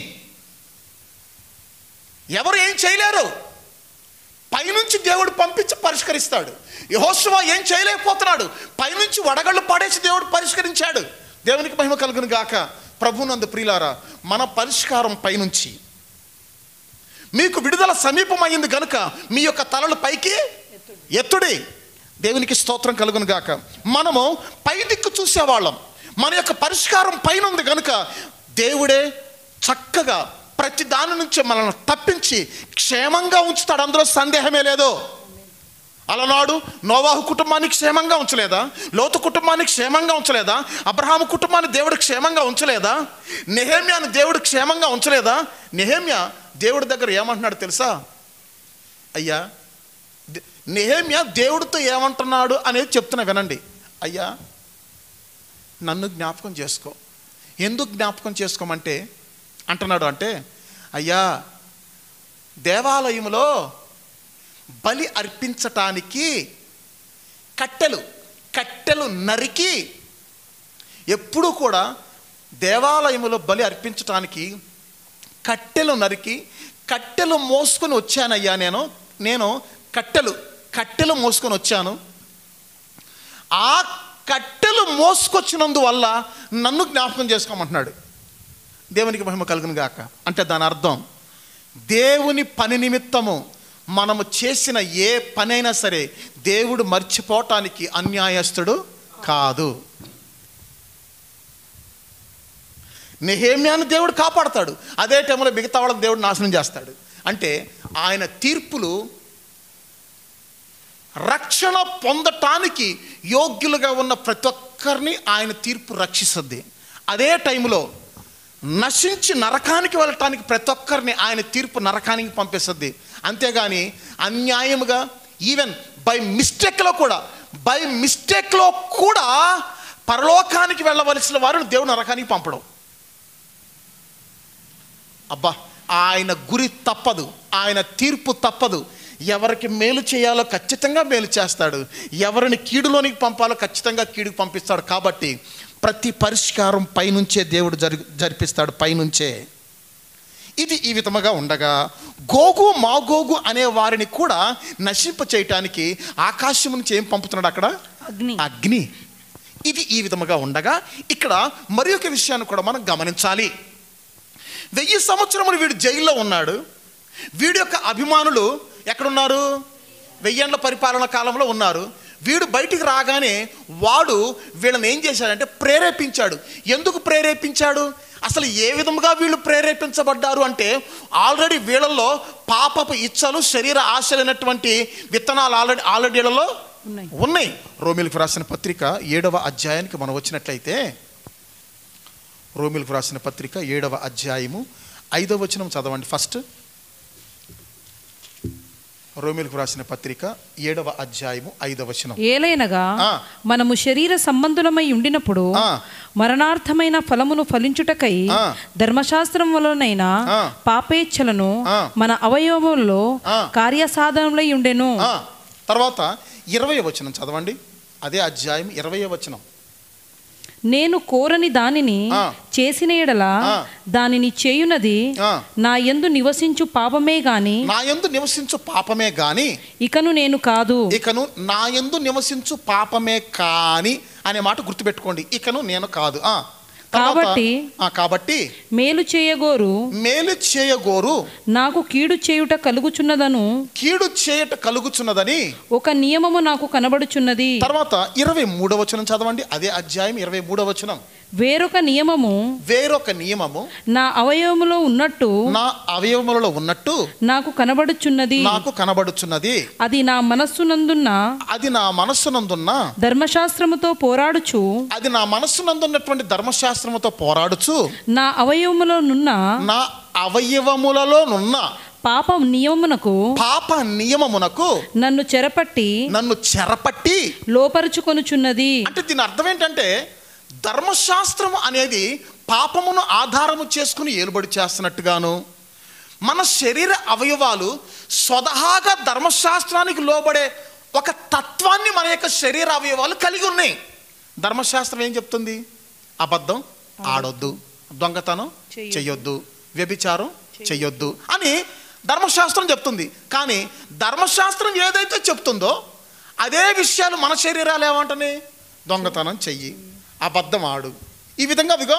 ఎవరు ఏం చేయలేరు, పైనుంచి దేవుడు పంపించి పరిష్కరిస్తాడు. యెహోషువ ఏం చేయలేకపోతున్నాడు, పైనుంచి వడగళ్ళు పడేసి దేవుడు పరిష్కరించాడు. దేవునికి మహిమ కలుగును గాక. ప్రభునందు ప్రియులారా, మన పరిష్కారం పైనుంచి. మీకు విడుదల సమీపమైంది గనుక మీ యొక్క తలలు పైకి ఎత్తుడి. దేవునికి స్తోత్రం కలుగును గాక. మనము పై దిక్కు చూసేవాళ్ళం, మన యొక్క పరిష్కారం పైన ఉంది గనుక దేవుడే చక్కగా ప్రతి దాని నుంచి మనల్ని తప్పించి క్షేమంగా ఉంచుతాడు. అందులో సందేహమే లేదు. అలనాడు నోవాహు కుటుంబానికి క్షేమంగా ఉంచలేదా? లోతు కుటుంబానికి క్షేమంగా ఉంచలేదా? అబ్రహాము కుటుంబాన్ని దేవుడు క్షేమంగా ఉంచలేదా? నెహెమ్యాను దేవుడు క్షేమంగా ఉంచలేదా? నెహెమ్యా దేవుడి దగ్గర ఏమంటున్నాడు తెలుసా? అయ్యా, నెహెమ్యా దేవుడితో ఏమంటున్నాడు అనేది చెప్తున్నా వినండి. అయ్యా, నన్ను జ్ఞాపకం చేసుకో. ఎందుకు జ్ఞాపకం చేసుకోమంటే అంటున్నాడు అంటే, అయ్యా, దేవాలయంలో బలి అర్పించటానికి కట్టెలు నరికి, ఎప్పుడూ కూడా దేవాలయంలో బలి అర్పించటానికి కట్టెలు నరికి కట్టెలు మోసుకొని వచ్చానయ్యా. నేను కట్టెలు మోసుకొని వచ్చాను. ఆ కట్టెలు మోసుకొచ్చినందువల్ల నన్ను జ్ఞాపకం చేసుకోమంటున్నాడు. దేవునికి మహిమ కలుగును గాక. అంటే దాని అర్థం దేవుని పని నిమిత్తము మనము చేసిన ఏ పనైనా సరే దేవుడు మర్చిపోవటానికి అన్యాయస్తుడు కాదు. నెహెమ్యాను దేవుడు కాపాడతాడు, అదే టైంలో మిగతా వాళ్ళని దేవుడు నాశనం చేస్తాడు. అంటే ఆయన తీర్పులు రక్షణ పొందటానికి యోగ్యులుగా ఉన్న ప్రతి ఒక్కరిని ఆయన తీర్పు రక్షిస్తుంది. అదే టైంలో నశించి నరకానికి వెళ్ళటానికి ప్రతి ఒక్కరిని ఆయన తీర్పు నరకానికి పంపిస్తుంది. అంతేగాని అన్యాయముగా ఈవెన్ బై మిస్టేక్లో కూడా పరలోకానికి వెళ్ళవలసిన వారిని దేవుడు నరకానికి పంపడం. అబ్బా, ఆయన గురి తప్పదు, ఆయన తీర్పు తప్పదు. ఎవరికి మేలు చేయాలో ఖచ్చితంగా మేలు చేస్తాడు, ఎవరిని కీడులోనికి పంపాలో ఖచ్చితంగా కీడుకు పంపిస్తాడు. కాబట్టి ప్రతి పరిష్కారం పైనుంచే దేవుడు జరిపిస్తాడు, పైనుంచే. ఇది ఈ విధముగా ఉండగా గోగు మాగోగు అనే వారిని కూడా నశింప చేయటానికి ఆకాశం నుంచి ఏం పంపుతున్నాడు? అక్కడ అగ్ని. ఇది ఈ విధముగా ఉండగా ఇక్కడ మరి ఒక విషయాన్ని కూడా మనం గమనించాలి. 1000 సంవత్సరములు వీడు జైల్లో ఉన్నాడు. వీడి యొక్క అభిమానులు ఎక్కడున్నారు? 1000 ఏళ్ల పరిపాలన కాలంలో ఉన్నారు. వీడు బయటికి రాగానే వాడు వీళ్ళని ఏం చేశాడంటే ప్రేరేపించాడు. ఎందుకు ప్రేరేపించాడు? అసలు ఏ విధముగా వీళ్ళు ప్రేరేపించబడ్డారు అంటే, ఆల్రెడీ వీళ్ళల్లో పాపపు ఇచ్చలు, శరీర ఆశలైనటువంటి విత్తనాలు ఆల్రెడీ వీళ్ళలో ఉన్నాయి. రోమీలకు రాసిన పత్రిక 7వ అధ్యాయానికి మనం వచ్చినట్లయితే, రోమీలకు రాసిన పత్రిక 7వ అధ్యాయము 5వ వచనం చదవండి ఫస్ట్. రోమీలకు రాసిన పత్రిక 7వ అధ్యాయము 5వ వచనం. ఏలైనగా మనము శరీర సంబంధులమై ఉండినప్పుడు మరణార్థమైన ఫలమును ఫలించుటకై ధర్మశాస్త్రం వలనైనా పాపేచ్ఛలను మన అవయవములలో కార్యసాధనలై ఉండెను. తర్వాత 20వ వచనం చదవండి. అదే అధ్యాయం 20వ వచనం. నేను కోరని దానిని చేసిన ఎడల దానిని చేయునది నా యందు నివసించు పాపమే గాని ఇకను నేను కాదు. ఇకను నా యందు నివసించు పాపమే కాని అనే మాట గుర్తుపెట్టుకోండి. ఇకను నేను కాదు. కాబట్టి మేలు చేయగోరు నాకు కీడు చేయుట కలుగుచున్నదని ఒక నియమము నాకు కనబడుచున్నది. తర్వాత 23వ వచనం చదవండి. అదే అధ్యాయం 23వ వచనం. వేరొక నియమము నా అవయవములో ఉన్నట్టు నాకు కనబడుచున్నది. అది నా మనస్సునందున్న ధర్మశాస్త్రముతో పోరాడుచు నా అవయవములలోనున్న పాప నియమమునకు నన్ను చెరపట్టి లోపరుచుకొనుచున్నది. అంటే దీని అర్థం ఏంటంటే, ధర్మశాస్త్రం అనేది పాపమును ఆధారము చేసుకుని ఏలుబడి చేస్తున్నట్టుగాను, మన శరీర అవయవాలు స్వతహాగా ధర్మశాస్త్రానికి లోబడే ఒక తత్వాన్ని మన యొక్క శరీర అవయవాలు కలిగి ఉన్నాయి. ధర్మశాస్త్రం ఏం చెప్తుంది? అబద్ధం ఆడొద్దు, దొంగతనం చెయ్యొద్దు, వ్యభిచారం చెయ్యొద్దు అని ధర్మశాస్త్రం చెప్తుంది. కానీ ధర్మశాస్త్రం ఏదైతే చెప్తుందో అదే విషయాలు మన శరీరాలు ఏమంటున్నాయి? దొంగతనం చెయ్యి, అబద్ధం ఆడు. ఈ విధంగా అదిగో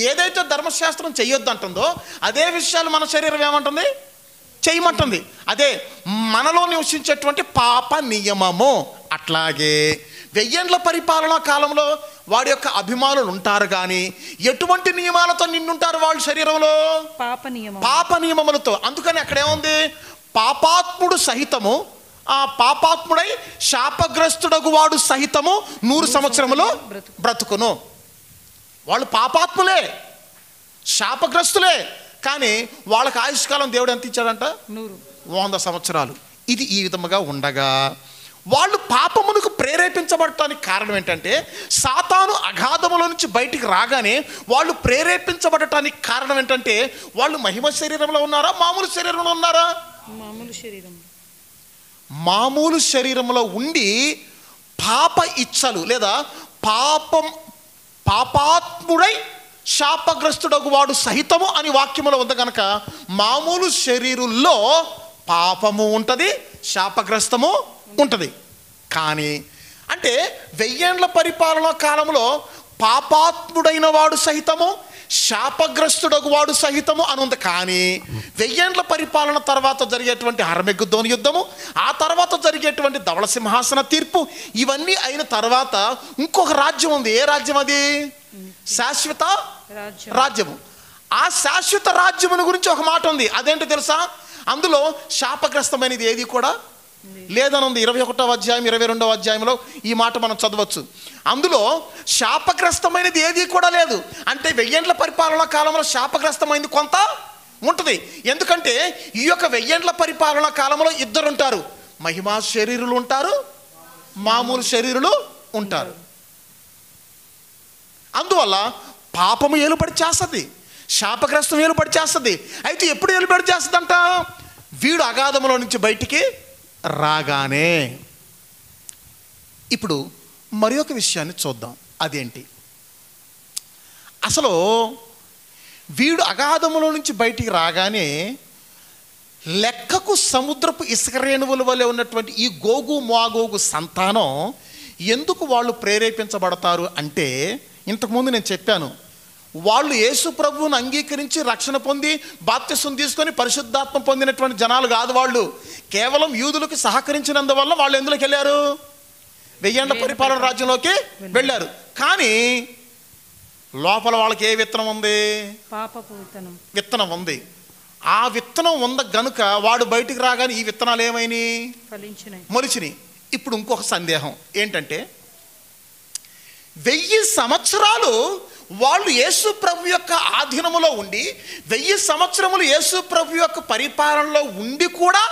ఏదైతే ధర్మశాస్త్రం చెయ్యొద్దు అంటుందో అదే విషయాలు మన శరీరం ఏమంటుంది? చేయమంటుంది. అదే మనలో నివసించేటువంటి పాప నియమము. అట్లాగే 1000 ఏండ్ల పరిపాలనా కాలంలో వాడి యొక్క అభిమానులు ఉంటారు, కానీ ఎటువంటి నియమాలతో నిన్నుంటారు వాళ్ళు శరీరంలో? పాప నియమములతో. అందుకని అక్కడేముంది? పాపాత్ముడు సహితము, ఆ పాపాత్ముడై శాపగ్రస్తుడగు వాడు సహితము 100 సంవత్సరములు బ్రతుకును. వాళ్ళు పాపాత్ములే, శాపగ్రస్తులే, కానీ వాళ్ళకి ఆయుష్కాలం దేవుడు ఎంత ఇచ్చాడంట? 100 సంవత్సరాలు. ఇది ఈ విధముగా ఉండగా వాళ్ళు పాపమునకు ప్రేరేపించబడటానికి కారణం ఏంటంటే, సాతాను అగాధములో నుంచి బయటికి రాగానే వాళ్ళు ప్రేరేపించబడటానికి కారణం ఏంటంటే, వాళ్ళు మహిమ శరీరంలో ఉన్నారా, మామూలు శరీరంలో ఉన్నారా? మామూలు శరీరంలో ఉండి పాప ఇచ్చలు లేదా పాపాత్ముడై శాపగ్రస్తుడగు వాడు సహితము అని వాక్యములో ఉంది కనుక మామూలు శరీరుల్లో పాపము ఉంటుంది, శాపగ్రస్తము ఉంటుంది. కానీ అంటే 1000 ఏండ్ల పరిపాలనా కాలంలో పాపాత్ముడైన వాడు సహితము, శాపగ్రస్తుడగు వాడు సహితము అని ఉంది. కానీ 1000 ఏండ్ల పరిపాలన తర్వాత జరిగేటువంటి హర్మెగుద్దోను యుద్ధము, ఆ తర్వాత జరిగేటువంటి ధవళ సింహాసన తీర్పు, ఇవన్నీ అయిన తర్వాత ఇంకొక రాజ్యం ఉంది. ఏ రాజ్యం అది? శాశ్వత రాజ్యము. ఆ శాశ్వత రాజ్యమును గురించి ఒక మాట ఉంది. అదేంటో తెలుసా? అందులో శాపగ్రస్తమైనది ఏది కూడా లేదని ఉంది. 21వ అధ్యాయం 22వ అధ్యాయంలో ఈ మాట మనం చదవచ్చు. అందులో శాపగ్రస్తమైనది ఏది కూడా లేదు. అంటే 1000 ఏండ్ల పరిపాలనా కాలంలో శాపగ్రస్తమైనది కొంత ఉంటుంది. ఎందుకంటే ఈ యొక్క 1000 ఏండ్ల పరిపాలనా కాలంలో ఇద్దరు ఉంటారు, మహిమా శరీరులు ఉంటారు, మామూలు శరీరులు ఉంటారు. అందువల్ల పాపము ఏలుబడి చేస్తుంది, శాపగ్రస్తం ఏలుబడి చేస్తుంది. అయితే ఎప్పుడు ఏలుబడి చేస్తుందంట? వీడు అగాధములో నుంచి బయటికి రాగానే. ఇప్పుడు మరి ఒక విషయాన్ని చూద్దాం. అదేంటి? అసలు వీడు అగాధములో నుంచి బయటికి రాగానే లెక్కకు సముద్రపు ఇసుక రేణువుల వలె ఉన్నటువంటి ఈ గోగు మాగోగు సంతానం ఎందుకు వాళ్ళు ప్రేరేపించబడతారు అంటే, ఇంతకుముందు నేను చెప్పాను, వాళ్ళు యేసు ప్రభువును అంగీకరించి రక్షణ పొంది బాప్తిసం తీసుకొని పరిశుద్ధాత్మ పొందినటువంటి జనాలు కాదు. వాళ్ళు కేవలం యూదులకు సహకరించినందువల్ల వాళ్ళు ఎందులోకి వెళ్ళారు? 1000 ఏండ్ల పరిపాలన రాజ్యంలోకి వెళ్ళారు. కానీ లోపల వాళ్ళకి ఏ విత్తనం ఉంది? విత్తనం ఉంది. ఆ విత్తనం ఉంద గనుక వాడు బయటికి రాగానే ఈ విత్తనాలు ఏమైనాయి? మొలిచినాయి. ఇప్పుడు ఇంకొక సందేహం ఏంటంటే, 1000 సంవత్సరాలు వాళ్ళు యేసు ప్రభు యొక్క ఆధీనములో ఉండి 1000 సంవత్సరములు యేసు ప్రభు యొక్క పరిపాలనలో ఉండి కూడా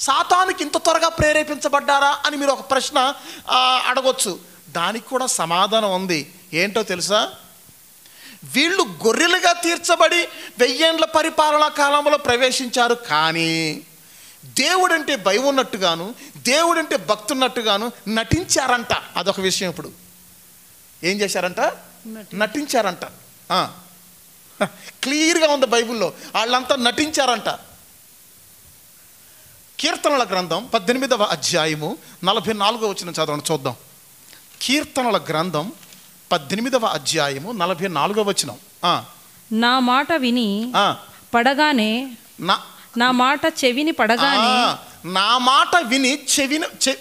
సాతానుకి ఇంత త్వరగా ప్రేరేపించబడ్డారా అని మీరు ఒక ప్రశ్న అడగొచ్చు. దానికి కూడా సమాధానం ఉంది. ఏంటో తెలుసా? వీళ్ళు గొర్రెలుగా తీర్చబడి 1000 ఏండ్ల పరిపాలనా కాలంలో ప్రవేశించారు. కానీ దేవుడంటే భయం ఉన్నట్టుగాను, దేవుడంటే భక్తి ఉన్నట్టుగాను నటించారంట. అదొక విషయం. ఇప్పుడు ఏం చేశారంట? నటించారంట. క్లియర్గా ఉంది బైబిల్లో, వాళ్ళంతా నటించారంట. కీర్తనల గ్రంథం 18వ అధ్యాయము 44వ వచనం చదవండి, చూద్దాం. కీర్తనల గ్రంథం 18వ అధ్యాయము 44వ వచనం. నా మాట విని పడగానే నా మాట చెవిని పడగానే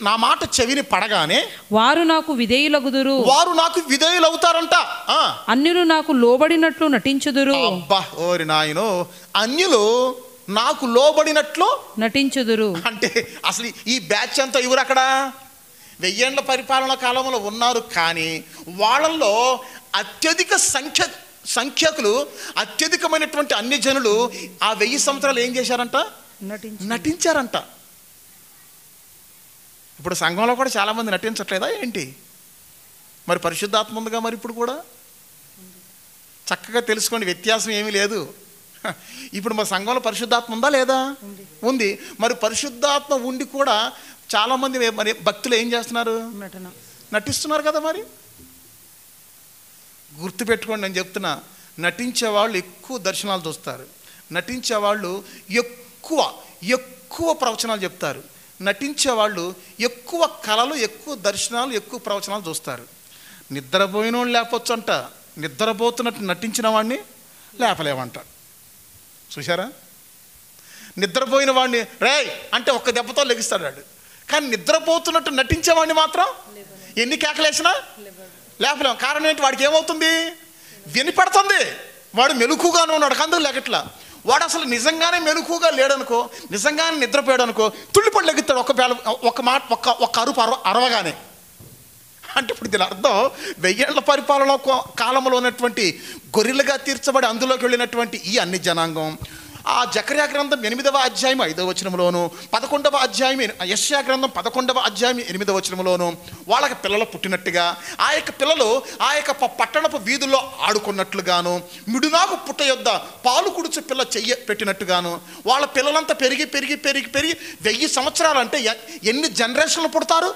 నా మాట చెవిని పడగానే వారు నాకు విధేయులగుదురు. వారు నాకు విధేయులవుతారంట. అన్యులు నాకు లోబడినట్లు నటించుదురు. అబ్బా ఓరి నాయనో, అన్యులు నాకు లోబడినట్లు నటించుదురు. అంటే అసలు ఈ బ్యాచ్ అంతా ఎవరు అక్కడ 1000 ఏళ్ల పరిపాలన కాలంలో ఉన్నారు. కానీ వాళ్ళల్లో అత్యధిక సంఖ్యకులు, అత్యధికమైనటువంటి అన్య జనులు ఆ 1000 సంవత్సరాలు ఏం చేశారంట? నటించారంట. ఇప్పుడు సంఘంలో కూడా చాలామంది నటించట్లేదా ఏంటి? మరి పరిశుద్ధాత్మ ఉందిగా, మరి ఇప్పుడు కూడా చక్కగా తెలుసుకోండి, వ్యత్యాసం ఏమీ లేదు. ఇప్పుడు మా సంఘంలో పరిశుద్ధాత్మ ఉందా లేదా? ఉంది. మరి పరిశుద్ధాత్మ ఉండి కూడా చాలామంది మరి భక్తులు ఏం చేస్తున్నారు? నటిస్తున్నారు కదా. మరి గుర్తుపెట్టుకోండి, నేను చెప్తున్నా, నటించే వాళ్ళు ఎక్కువ దర్శనాలు చూస్తారు, నటించే వాళ్ళు ఎక్కువ ప్రవచనాలు చెప్తారు, నటించే వాళ్ళు ఎక్కువ కళలు, ఎక్కువ దర్శనాలు, ఎక్కువ ప్రవచనాలు చూస్తారు. నిద్రపోయిన వాళ్ళు లేపొచ్చు అంట, నిద్రపోతున్నట్టు నటించిన వాడిని లేపలేమంట. చూసారా? నిద్రపోయిన వాడిని రేయ్ అంటే ఒక్క దెబ్బతో లెగిస్తాడు వాడు. కానీ నిద్రపోతున్నట్టు నటించేవాడిని మాత్రం ఎన్ని కేకలేసినా లేపలేం. కారణం ఏంటి? వాడికి ఏమవుతుంది? వినిపడుతుంది. వాడు మెలకుగానే ఉన్నాడు, కందుకు లేకట్లా. వాడు అసలు నిజంగానే మెలకుగా లేడనుకో, నిజంగానే నిద్రపోయాడు అనుకో, తుళ్ళిపడి లెగుతాడు ఒక్క అరుపు అరవగానే. అంటే ఇప్పుడు దీని అర్థం 1000 ఏళ్ల పరిపాలన కాలంలో ఉన్నటువంటి గొర్రెలుగా తీర్చబడి అందులోకి వెళ్ళినటువంటి ఈ అన్ని జనాంగం ఆ జకర్యా గ్రంథం 8వ అధ్యాయం 5వ వచనంలోను, 11వ అధ్యాయం యెషయా గ్రంథం 11వ అధ్యాయం 8వ వచనంలోను వాళ్ళకి పిల్లలు పుట్టినట్టుగా, ఆ యొక్క పిల్లలు ఆ యొక్క పట్టణపు వీధుల్లో ఆడుకున్నట్లుగాను, మిడునాగు పుట్ట యొద్ద పాలు కుడుచు పిల్ల చెయ్య పెట్టినట్టుగాను, వాళ్ళ పిల్లలంతా పెరిగి 1000 సంవత్సరాలు అంటే ఎన్ని జనరేషన్లు పుడతారు?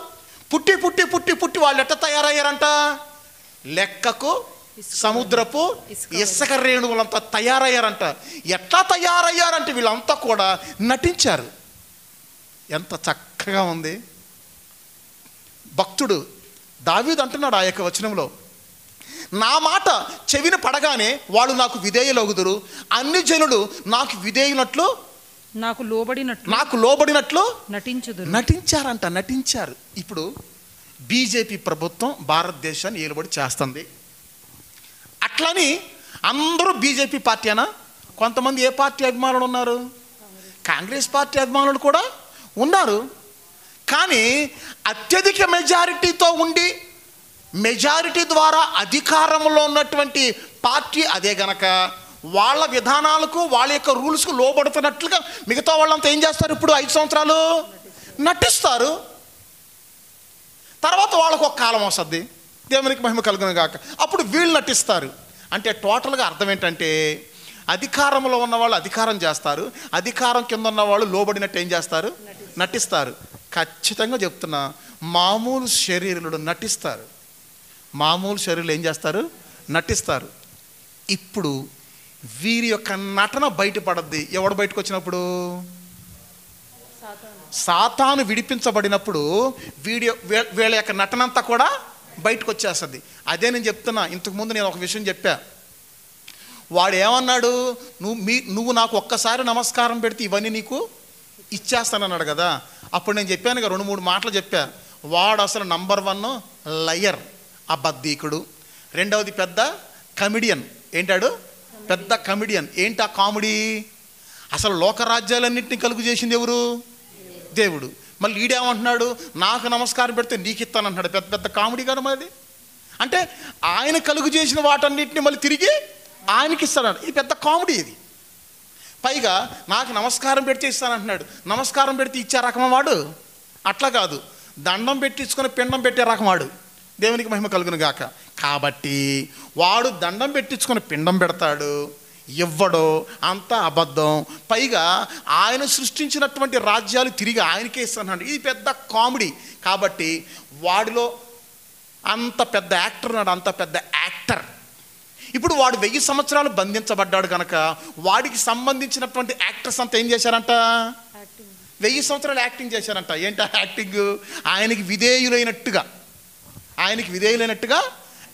పుట్టి వాళ్ళు ఎట్ట తయారయ్యారంట? లెక్కకు సముద్రపు ఇసుక రేణువులంతా తయారయ్యారంట. ఎట్లా తయారయ్యారంటే వీళ్ళంతా కూడా నటించారు. ఎంత చక్కగా ఉంది. భక్తుడు దావీదు అంటున్నాడు ఆ యొక్క వచనంలో, నా మాట చెవిని పడగానే వాళ్ళు నాకు విధేయులగుదురు, అన్ని జనులు నాకు విధేయునట్లు నాకు లోబడినట్లు నటించారు. ఇప్పుడు బీజేపీ ప్రభుత్వం భారతదేశాన్ని ఏలుబడి చేస్తుంది. అట్లని అందరూ బీజేపీ పార్టీ అనా? కొంతమంది ఏ పార్టీ అభిమానులు ఉన్నారు? కాంగ్రెస్ పార్టీ అభిమానులు కూడా ఉన్నారు. కానీ అత్యధిక మెజారిటీతో ఉండి మెజారిటీ ద్వారా అధికారంలో ఉన్నటువంటి పార్టీ అదే గనక వాళ్ళ విధానాలకు, వాళ్ళ యొక్క రూల్స్కు లోబడుతున్నట్లుగా మిగతా వాళ్ళంతా ఏం చేస్తారు? ఇప్పుడు 5 సంవత్సరాలు నటిస్తారు. తర్వాత వాళ్ళకు ఒక కాలం వస్తుంది, దేవునికి మహిమ కలుగును గాక, అప్పుడు వీళ్ళు నటిస్తారు. అంటే టోటల్గా అర్థం ఏంటంటే, అధికారంలో ఉన్న వాళ్ళు అధికారం చేస్తారు, అధికారం కింద ఉన్న వాళ్ళు లోబడినట్టు ఏం చేస్తారు? నటిస్తారు. ఖచ్చితంగా చెప్తున్నా, మామూలు శరీరులు నటిస్తారు. మామూలు శరీరులు ఏం చేస్తారు? నటిస్తారు. ఇప్పుడు వీరి యొక్క నటన బయటపడద్ది. ఎవడు బయటకు వచ్చినప్పుడు? సాతాను విడిపించబడినప్పుడు వీళ్ళ యొక్క నటన అంతా కూడా బయటకు వచ్చేస్తుంది. అదే నేను చెప్తున్నా. ఇంతకుముందు నేను ఒక విషయం చెప్పా. వాడు ఏమన్నాడు? నువ్వు నాకు ఒక్కసారి నమస్కారం పెడితే ఇవన్నీ నీకు ఇచ్చేస్తానన్నాడు కదా. అప్పుడు నేను చెప్పాను కదా, 2-3 మాటలు చెప్పా. వాడు అసలు నంబర్ 1 లయర్, అబద్ధీకుడు. రెండవది పెద్ద కమిడియన్. ఏంటాడు? పెద్ద కమిడియన్. ఏంటి ఆ కామెడీ? అసలు లోకరాజ్యాలన్నింటినీ కలుగు చేసింది ఎవరు? దేవుడు. మళ్ళీ ఈడేమంటున్నాడు? నాకు నమస్కారం పెడితే నీకు ఇస్తానంటున్నాడు. పెద్ద పెద్ద కామెడీ కదా మరి. అంటే ఆయన కలుగు చేసిన వాటన్నిటిని మళ్ళీ తిరిగి ఆయనకి ఇస్తాడు. ఇది పెద్ద కామెడీ ఇది. పైగా నాకు నమస్కారం పెడితే ఇస్తానంటున్నాడు. నమస్కారం పెడితే ఇచ్చే రకమా వాడు? అట్లా కాదు, దండం పెట్టించుకొని పిండం పెట్టే రకం వాడు. దేవునికి మహిమ కలుగును గాక. కాబట్టి వాడు దండం పెట్టించుకొని పిండం పెడతాడు, ఇవ్వడో, అంతా అబద్ధం. పైగా ఆయన సృష్టించినటువంటి రాజ్యాలు తిరిగి ఆయనకే ఇస్తున్నాడు. ఇది పెద్ద కామెడీ. కాబట్టి వాడిలో అంత పెద్ద యాక్టర్ ఉన్నాడు, అంత పెద్ద యాక్టర్. ఇప్పుడు వాడు 1000 సంవత్సరాలు బంధించబడ్డాడు కనుక వాడికి సంబంధించినటువంటి యాక్టర్స్ అంతా ఏం చేశారంట? 1000 సంవత్సరాలు యాక్టింగ్ చేశారంట. ఏంటి యాక్టింగ్? ఆయనకి విధేయులైనట్టుగా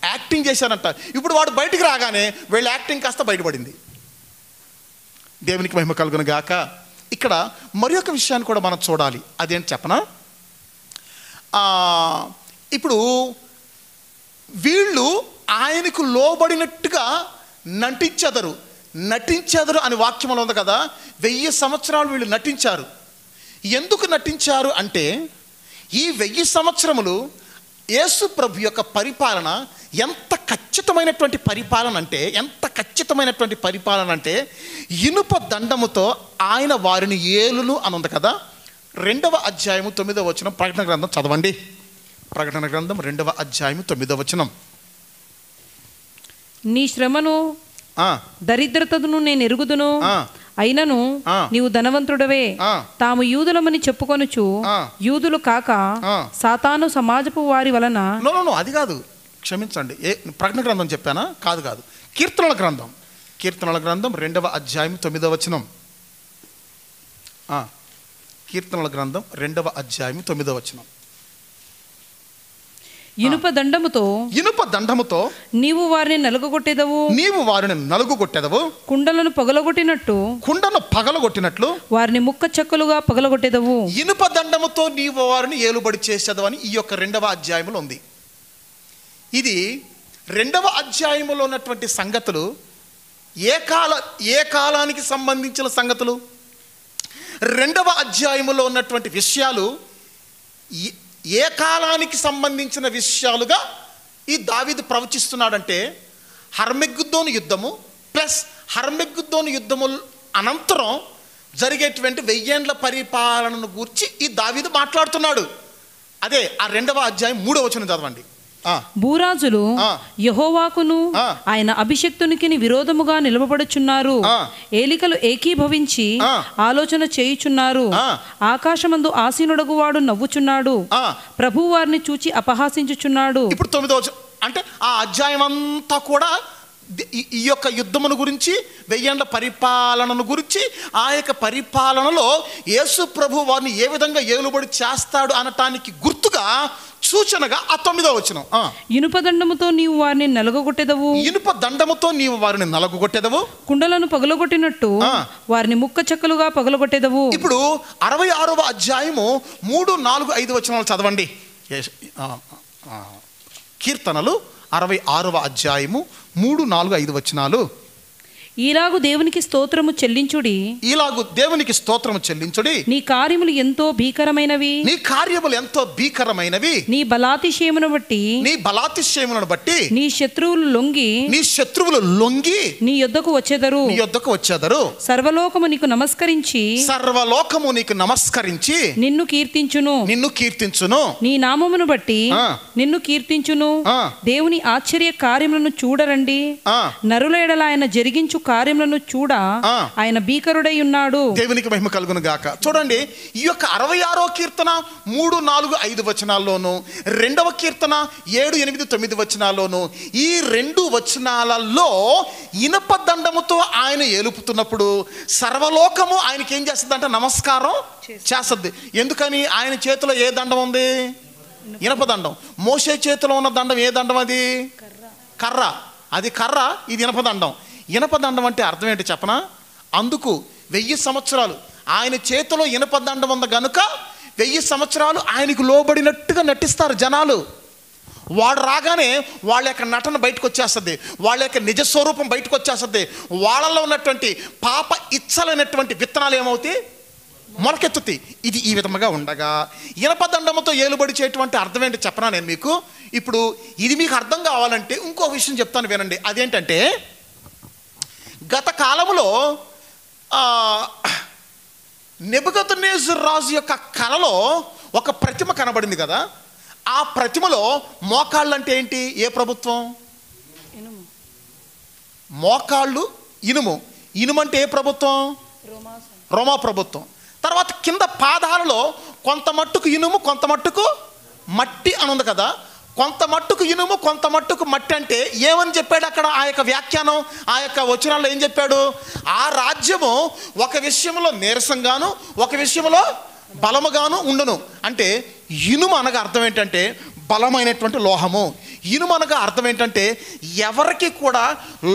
యాక్టింగ్ చేశారంట. ఇప్పుడు వాడు బయటికి రాగానే వీళ్ళ యాక్టింగ్ కాస్త బయటపడింది. దేవునికి మహిమ కలుగును గాక. ఇక్కడ మరి ఒక విషయాన్ని కూడా మనం చూడాలి. అదేంటి చెప్పనా? ఇప్పుడు వీళ్ళు ఆయనకు లోబడినట్టుగా నటించెదరు అని వాక్యంలో ఉంది కదా. 1000 సంవత్సరాలు వీళ్ళు నటించారు. ఎందుకు నటించారు అంటే, ఈ 1000 సంవత్సరములు యేసు ప్రభు యొక్క పరిపాలన ఎంత ఖచ్చితమైనటువంటి పరిపాలన అంటే ఇనుప దండముతో ఆయన వారిని ఏలును అని ఉంది కదా. 2వ అధ్యాయము 9వ వచనం ప్రకటన గ్రంథం చదవండి. ప్రకటన గ్రంథం 2వ అధ్యాయము 9వ వచనం. నీ శ్రమను దరిద్రతను నేను ఎరుగుదును, అయినను నీవు ధనవంతుడవే. తాము యూదులమని చెప్పుకొనుచు యూదులు కాక సాతాను సమాజపు వారి వలన. అది కాదు, క్షమించండి. ప్రకటన గ్రంథం చెప్పానా? కాదు. కీర్తనల గ్రంథం 2వ అధ్యాయం 9వ వచనం. కీర్తనల గ్రంథం 2వ అధ్యాయం 9వ వచనం. ఇనుప దండముతో నీవు వారిని నలుగుగొట్టెదవు, కుండలను పగలగొట్టినట్లు వారిని ముక్క చెక్కలుగా పగలగొట్టెదవు. ఇనుప దండముతో నీవు వారిని ఏలుబడి చేసేదవు అని ఈ యొక్క 2వ అధ్యాయంలో ఉంది. ఇది 2వ అధ్యాయంలో ఉన్నటువంటి సంగతులు ఏ కాలానికి సంబంధించిన సంగతులు? 2వ అధ్యాయంలో ఉన్నటువంటి విషయాలు ఏ కాలానికి సంబంధించిన విషయాలుగా ఈ దావీదు ప్రవచిస్తున్నాడంటే, హర్మెగ్దోను యుద్ధము ప్లస్ హర్మెగ్దోను యుద్ధము అనంతరం జరిగేటువంటి 1000 ఏండ్ల పరిపాలనను గూర్చి ఈ దావీదు మాట్లాడుతున్నాడు. అదే ఆ 2వ అధ్యాయం 3వ వచనం చదవండి. భూరాజులు యెహోవాకును ఆయన అభిషక్తునికి విరోధముగా నిలబడుచున్నారు. ఏలికలు ఏకీభవించి ఆలోచన చేయుచున్నారు. ఆకాశమందు ఆసీనుడగువాడు నవ్వుచున్నాడు. ప్రభువు వారిని చూచి అపహాసించుచున్నాడు. ఇప్పుడు 9వ వచనం అంటే ఆ అధ్యాయం అంతా కూడా ఈ యొక్క యుద్ధమును గురించి, 1000 ఏండ్ల పరిపాలనను గురించి, ఆ యొక్క పరిపాలనలో యేసు ప్రభు వారిని ఏ విధంగా ఏలుబడి చేస్తాడు అనటానికి గుర్తుగా, సూచనగా ఆ 9వ వచనం. ఇనుప దండముతో నీవు వారిని నలుగుగొట్టెదవు, కుండలను పగలగొట్టినట్టు వారిని ముక్క చెక్కలుగా పగలగొట్టెదవు. ఇప్పుడు 66వ అధ్యాయము 3, 4, 5 వచనాలు చదవండి. కీర్తనలు 66వ అధ్యాయము 3, 4, 5 వచనాలు. ఈలాగు దేవునికి స్తోత్రము చెల్లించుడి. నీ కార్యములు ఎంతో భీకరమైనవి. నీ బలాతిశయమును బట్టి నీ శత్రువులు లొంగి నీ యొద్దకు వచ్చెదరు. సర్వలోకము నీకు నమస్కరించి నిన్ను కీర్తించును. నీ నామమును బట్టి నిన్ను కీర్తించును. దేవుని ఆశ్చర్య కార్యములను చూడరండి. నరుల ఎడల ఆయన జరిగించు కార్యములను చూడ ఆయన భీకరుడై ఉన్నాడు. దేవునికి మహిమ కలుగును గాక. చూడండి, ఈ యొక్క 66వ కీర్తన 3, 4, 5 వచనాల్లోను, 2వ కీర్తన 7, 8, 9 వచనాల్లోను, ఈ 2 వచనాలలో ఇనప దండముతో ఆయన ఏలుపుతున్నప్పుడు సర్వలోకము ఆయనకి ఏం చేస్తుంది అంటే నమస్కారం చేస్తుంది. ఎందుకని? ఆయన చేతిలో ఏ దండం ఉంది? ఇనప దండం. మోషే చేతిలో ఉన్న దండం ఏ దండం? అది కర్ర. అది కర్ర, ఇది ఇనప దండం. ఇనప దండం అంటే అర్థం ఏంటి చెప్పనా? అందుకు 1000 సంవత్సరాలు ఆయన చేతిలో ఇనప దండం ఉంది గనుక 1000 సంవత్సరాలు ఆయనకు లోబడినట్టుగా నటిస్తారు జనాలు. వాడు రాగానే వాళ్ళ యొక్క నటన బయటకు వచ్చేస్తుంది, వాళ్ళ యొక్క నిజస్వరూపం బయటకు వచ్చేస్తుంది. వాళ్ళలో ఉన్నటువంటి పాప ఇచ్చలైనటువంటి విత్తనాలు ఏమవుతాయి? మొలకెత్తుతాయి. ఇది ఈ విధముగా ఉండగా ఇనప దండముతో ఏలుబడి చేయటువంటి అర్థం ఏంటి చెప్పనా నేను మీకు. ఇప్పుడు ఇది మీకు అర్థం కావాలంటే ఇంకో విషయం చెప్తాను, వినండి. అదేంటంటే, గత కాలంలో నెబుకద్నెజర్ రాజు యొక్క కలలో ఒక ప్రతిమ కనబడింది కదా. ఆ ప్రతిమలో మోకాళ్ళు అంటే ఏంటి? ఏ ప్రభుత్వం? మోకాళ్ళు ఇనుము. ఇనుము అంటే ఏ ప్రభుత్వం? రోమా ప్రభుత్వం. తర్వాత కింద పాదాలలో కొంత మట్టుకు ఇనుము, కొంత మట్టుకు మట్టి అని ఉంది కదా. కొంత మట్టుకు ఇనుము, కొంత మట్టుకు మట్టి అంటే ఏమని చెప్పాడు అక్కడ? ఆ యొక్క వ్యాఖ్యానం, ఆ యొక్క వచనాల్లో ఏం చెప్పాడు? ఆ రాజ్యము ఒక విషయంలో నీరసంగాను, ఒక విషయంలో బలముగాను ఉండును. అంటే ఇనుము అనగా అర్థం ఏంటంటే బలమైనటువంటి లోహము. ఇనుమనగా అర్థం ఏంటంటే ఎవరికి కూడా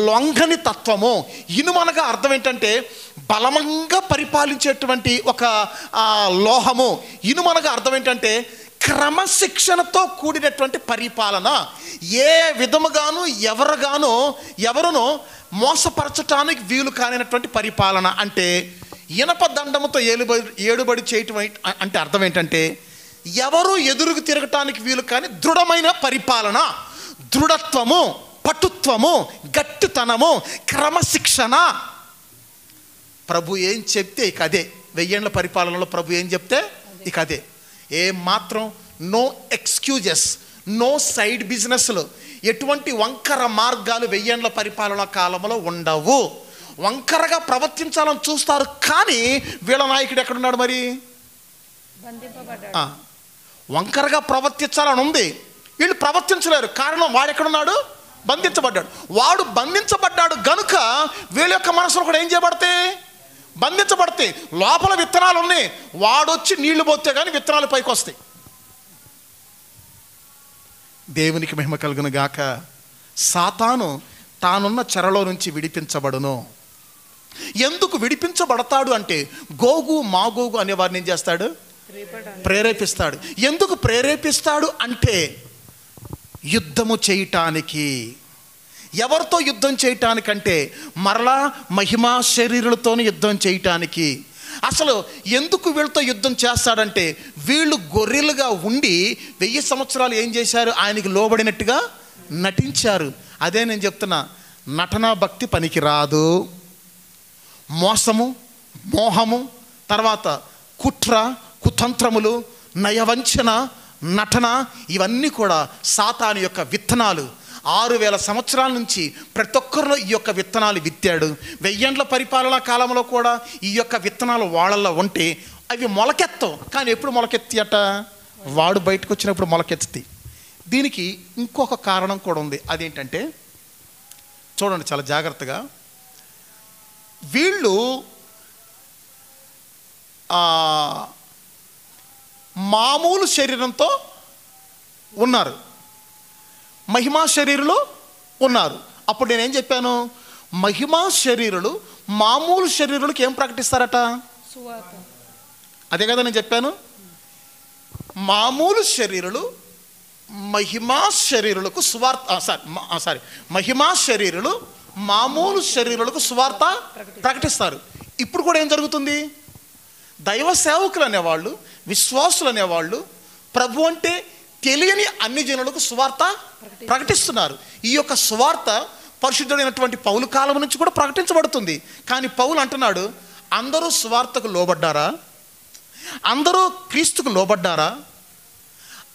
లొంగని తత్వము. ఇనుమనగా అర్థం ఏంటంటే బలమంగా పరిపాలించేటువంటి ఒక లోహము. ఇనుమనగా అర్థం ఏంటంటే క్రమశిక్షణతో కూడినటువంటి పరిపాలన. ఏ విధముగాను ఎవరును మోసపరచటానికి వీలు కానినటువంటి పరిపాలన. అంటే ఇనప దండముతో ఏడుబడి చేయటం అంటే అర్థం ఏంటంటే ఎవరు ఎదురుకు తిరగటానికి వీలు కాని దృఢమైన పరిపాలన. దృఢత్వము, పటుత్వము, గట్టితనము, క్రమశిక్షణ. ప్రభు ఏం చెప్తే ఇక అదే. 1000 ఏళ్ల పరిపాలనలో ప్రభు ఏం చెప్తే ఇక అదే. మాత్రం నో ఎక్స్క్యూజెస్, నో సైడ్ బిజినెస్లు, ఎటువంటి వంకర మార్గాలు 1000 ఏళ్ల పరిపాలన కాలంలో ఉండవు. వంకరగా ప్రవర్తించాలని చూస్తారు, కానీ వీళ్ళ నాయకుడు ఎక్కడున్నాడు మరి? వంకరగా ప్రవర్తించాలని ఉంది, వీళ్ళు ప్రవర్తించలేరు. కారణం వాడు ఎక్కడున్నాడు? బంధించబడ్డాడు. వాడు బంధించబడ్డాడు గనుక వీళ్ళ యొక్క మనసులో కూడా ఏం చేయబడతాయి? బంధించబడతాయి. లోపల విత్తనాలు ఉన్నాయి, వాడొచ్చి నీళ్లు పోతే కానీ విత్తనాలు పైకి వస్తాయి. దేవునికి మహిమ కలుగును గాక. సాతాను తానున్న చెరలో నుంచి విడిపించబడును. ఎందుకు విడిపించబడతాడు అంటే గోగు మాగోగు అనే వారిని ఏం చేస్తాడు? ప్రేరేపిస్తాడు. ఎందుకు ప్రేరేపిస్తాడు అంటే యుద్ధము చేయటానికి. ఎవరితో యుద్ధం చేయటానికంటే మరలా మహిమా శరీరులతోనే యుద్ధం చేయటానికి. అసలు ఎందుకు వీళ్ళతో యుద్ధం చేస్తాడంటే వీళ్ళు గొర్రెలుగా ఉండి 1000 సంవత్సరాలు ఏం చేశారు? ఆయనకి లోబడినట్టుగా నటించారు. అదే నేను చెప్తున్నా, నటనా భక్తి పనికి రాదు. మోసము, మోహము, తర్వాత కుట్ర, కుతంత్రములు, నయవంచన, నటన, ఇవన్నీ కూడా సాతాను యొక్క విత్తనాలు. 6000 సంవత్సరాల నుంచి ప్రతి ఒక్కరిలో ఈ యొక్క విత్తనాలు విత్తాడు. 1000 ఏళ్ల పరిపాలనా కాలంలో కూడా ఈ యొక్క విత్తనాలు వాళ్ళల్లో ఉంటే అవి మొలకెత్తవు. కానీ ఎప్పుడు మొలకెత్తి అట? వాడు బయటకు వచ్చినప్పుడు మొలకెత్తి. దీనికి ఇంకొక కారణం కూడా ఉంది. అదేంటంటే చూడండి చాలా జాగ్రత్తగా. వీళ్ళు మామూలు శరీరంతో ఉన్నారు, మహిమా శరీరులు ఉన్నారు. అప్పుడు నేనేం చెప్పాను? మహిమా శరీరులు మామూలు శరీరులకు ఏం ప్రకటిస్తారట? అదే కదా నేను చెప్పాను. మామూలు శరీరులు మహిమా శరీరులకు మహిమా శరీరులు మామూలు శరీరులకు సువార్త ప్రకటిస్తారు. ఇప్పుడు కూడా ఏం జరుగుతుంది? దైవ సేవకులు అనేవాళ్ళు, విశ్వాసులు అనేవాళ్ళు ప్రభు అంటే తెలియని అన్ని జనులకు సువార్త ప్రకటిస్తున్నారు. ఈ యొక్క సువార్త పరిశుద్ధుడైనటువంటి పౌలు కాలం నుంచి కూడా ప్రకటించబడుతుంది. కానీ పౌలు అంటున్నాడు, అందరూ సువార్తకు లోబడ్డారా? అందరూ క్రీస్తుకు లోబడ్డారా?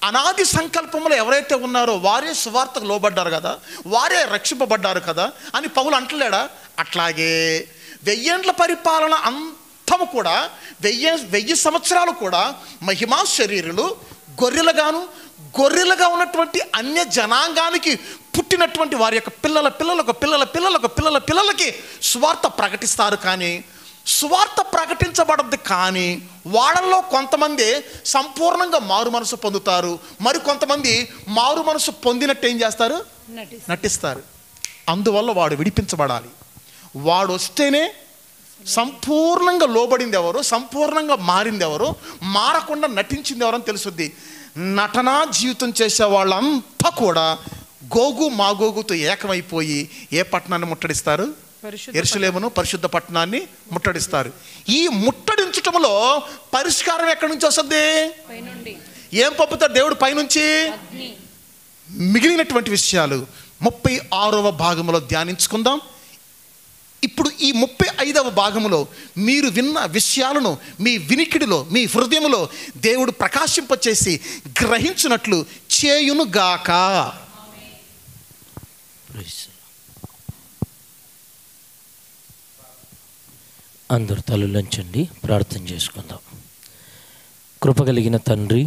అనాది సంకల్పంలో ఎవరైతే ఉన్నారో వారే సువార్తకు లోబడ్డారు కదా, వారే రక్షింపబడ్డారు కదా అని పౌలు అంటలేడా? అట్లాగే 1000 ఏళ్ల పరిపాలన అంతము కూడా 1000 సంవత్సరాలు కూడా మహిమా శరీరులు గొర్రెలుగా ఉన్నటువంటి అన్య జనాంగానికి పుట్టినటువంటి వారి యొక్క పిల్లలకి సువార్త ప్రకటిస్తారు. కానీ సువార్త ప్రకటించబడద్దు. కానీ వాళ్ళల్లో కొంతమంది సంపూర్ణంగా మారు మనసు పొందుతారు, మరి కొంతమంది మారు మనసు పొందినట్టు ఏం చేస్తారు? నటిస్తారు. అందువల్ల వాడు విడిపించబడాలి. వాడు వస్తేనే సంపూర్ణంగా లోబడింది ఎవరు, సంపూర్ణంగా మారింది ఎవరు, మారకుండా నటించింది ఎవరని తెలుసుద్ది. నటనా జీవితం చేసే వాళ్ళంతా కూడా గోగు మాగోగుతో ఏకమైపోయి ఏ పట్టణాన్ని ముట్టడిస్తారు? యెరూషలేమును, పరిశుద్ధ పట్టణాన్ని ముట్టడిస్తారు. ఈ ముట్టడించటంలో పరిష్కారం ఎక్కడి నుంచి వస్తుంది? ఏం పంపుతాడు దేవుడు? పైనుంచి. మిగిలినటువంటి విషయాలు 36వ భాగంలో ధ్యానించుకుందాం. ఇప్పుడు ఈ 35వ భాగంలో మీరు విన్న విషయాలను మీ వినికిడిలో, మీ హృదయంలో దేవుడు ప్రకాశింపచేసి గ్రహించినట్లు చేయునుగాక. అందరు తలలంచండి, ప్రార్థన చేసుకుందాం. కృపగలిగిన తండ్రి,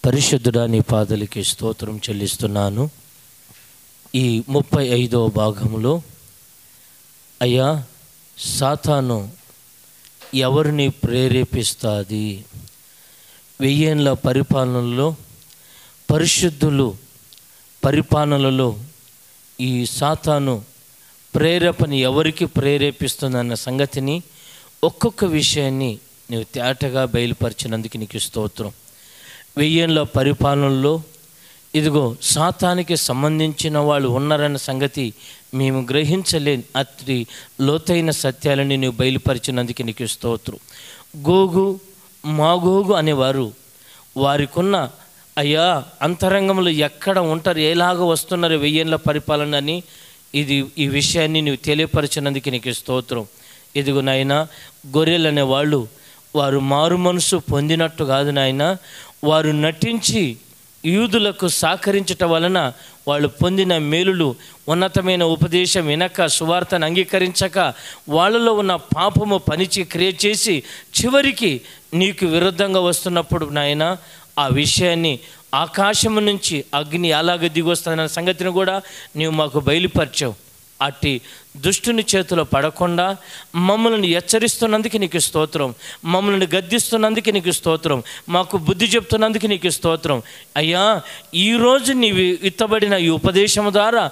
పరిశుద్ధుడా, నీ పాదలకి స్తోత్రం చెల్లిస్తున్నాను. ఈ 35వ భాగంలో అయ్యా, సాతాను ఎవరిని ప్రేరేపిస్తుంది? 1000 ఏళ్ల పరిపాలనలో పరిశుద్ధులు పరిపాలనలో ఈ సాతాను ప్రేరేపణ ఎవరికి ప్రేరేపిస్తుందన్న సంగతిని ఒక్కొక్క విషయాన్ని నీవు తేటగా బయలుపరిచినందుకు నీకు స్తోత్రం. 1000 ఏళ్ల పరిపాలనలో ఇదిగో సాతానికి సంబంధించిన వాళ్ళు ఉన్నారన్న సంగతి మేము గ్రహించలేని అతి లోతైన సత్యాలని నీవు బయలుపరిచినందుకు నీకు స్తోత్రం. గోగు మాగోగు అనేవారు వారికున్న అయ్యా అంతరంగంలో ఎక్కడ ఉంటారు, ఎలాగ వస్తున్నారు 1000 ఏళ్ల పరిపాలన అని ఈ విషయాన్ని నీవు తెలియపరిచినందుకు నీకు స్తోత్రం. ఇదిగో నాయన, గొర్రెలు అనేవాళ్ళు వారు మారు మనసు పొందినట్టు కాదు నాయన, వారు నటించి యూదులకు సహకరించటం వలన వాళ్ళు పొందిన మేలులు, ఉన్నతమైన ఉపదేశం వినక, సువార్తను అంగీకరించక, వాళ్ళలో ఉన్న పాపము పనిచి క్రియ చేసి చివరికి నీకు విరుద్ధంగా వస్తున్నప్పుడు నాయన, ఆ విషయాన్ని ఆకాశము నుంచి అగ్ని అలాగ దిగొస్తుందన్న సంగతిని కూడా నీవు మాకు బయలుపరిచావు. అట్టి దుష్టుని చేతిలో పడకుండా మమ్మల్ని హెచ్చరిస్తున్నందుకు నీకు స్తోత్రం, మమ్మల్ని గద్దిస్తున్నందుకు నీకు స్తోత్రం, మాకు బుద్ధి చెప్తున్నందుకు నీకు స్తోత్రం. అయ్యా, ఈరోజు నీవు ఇత్తబడిన ఈ ఉపదేశం ద్వారా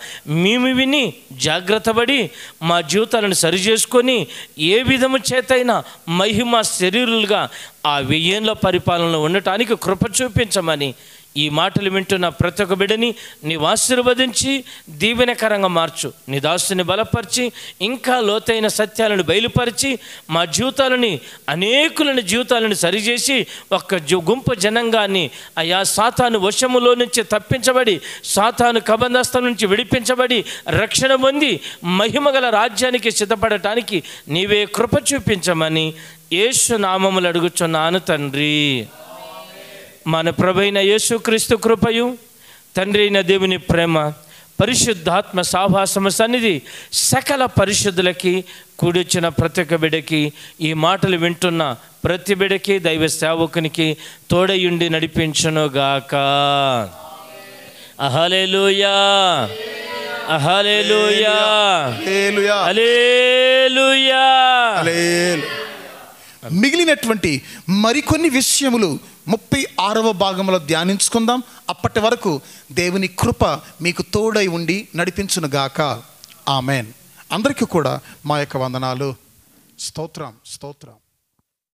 మేము విని జాగ్రత్తపడి మా జీవితాలను సరిచేసుకొని ఏ విధము చేతైనా మహిమ శరీరులుగా ఆ 1000 ఏళ్ల పరిపాలనలో ఉండటానికి కృప చూపించమని ఈ మాటలు వింటున్న ప్రతి ఒక్క బిడ్డని నీవు ఆశీర్వదించి దీవెనకరంగా మార్చు. నీ దాసుని బలపరిచి ఇంకా లోతైన సత్యాలను బయలుపరిచి మా జీవితాలని, అనేకులని జీవితాలను సరిచేసి ఒక గుంపు జనంగాన్ని అయా సాతాను వశములో నుంచి తప్పించబడి, సాతాను కబంధస్థం నుంచి విడిపించబడి రక్షణ పొంది మహిమగల రాజ్యానికి సిద్ధపడటానికి నీవే కృప చూపించమని యేసు నామములు అడుగుచున్నాను తండ్రి. మన ప్రభువైన యేసుక్రీస్తు కృపయు, తండ్రి అయిన దేవుని ప్రేమ, పరిశుద్ధాత్మ సావాసము సన్నిధి సకల పరిశుద్ధులకి కూడొచ్చిన ప్రతి ఒక్క బిడ్డకి, ఈ మాటలు వింటున్న ప్రతి బిడ్డకి, దైవ సేవకునికి తోడయుండి నడిపించునుగాక. హల్లెలూయా, హల్లెలూయా, హల్లెలూయా. మిగిలినటువంటి మరికొన్ని విషయములు 36వ భాగంలో ధ్యానించుకుందాం. అప్పటి వరకు దేవుని కృప మీకు తోడై ఉండి నడిపించునుగాక. ఆమెన్. అందరికీ కూడా మా యొక్క వందనాలు. స్తోత్రం, స్తోత్రం.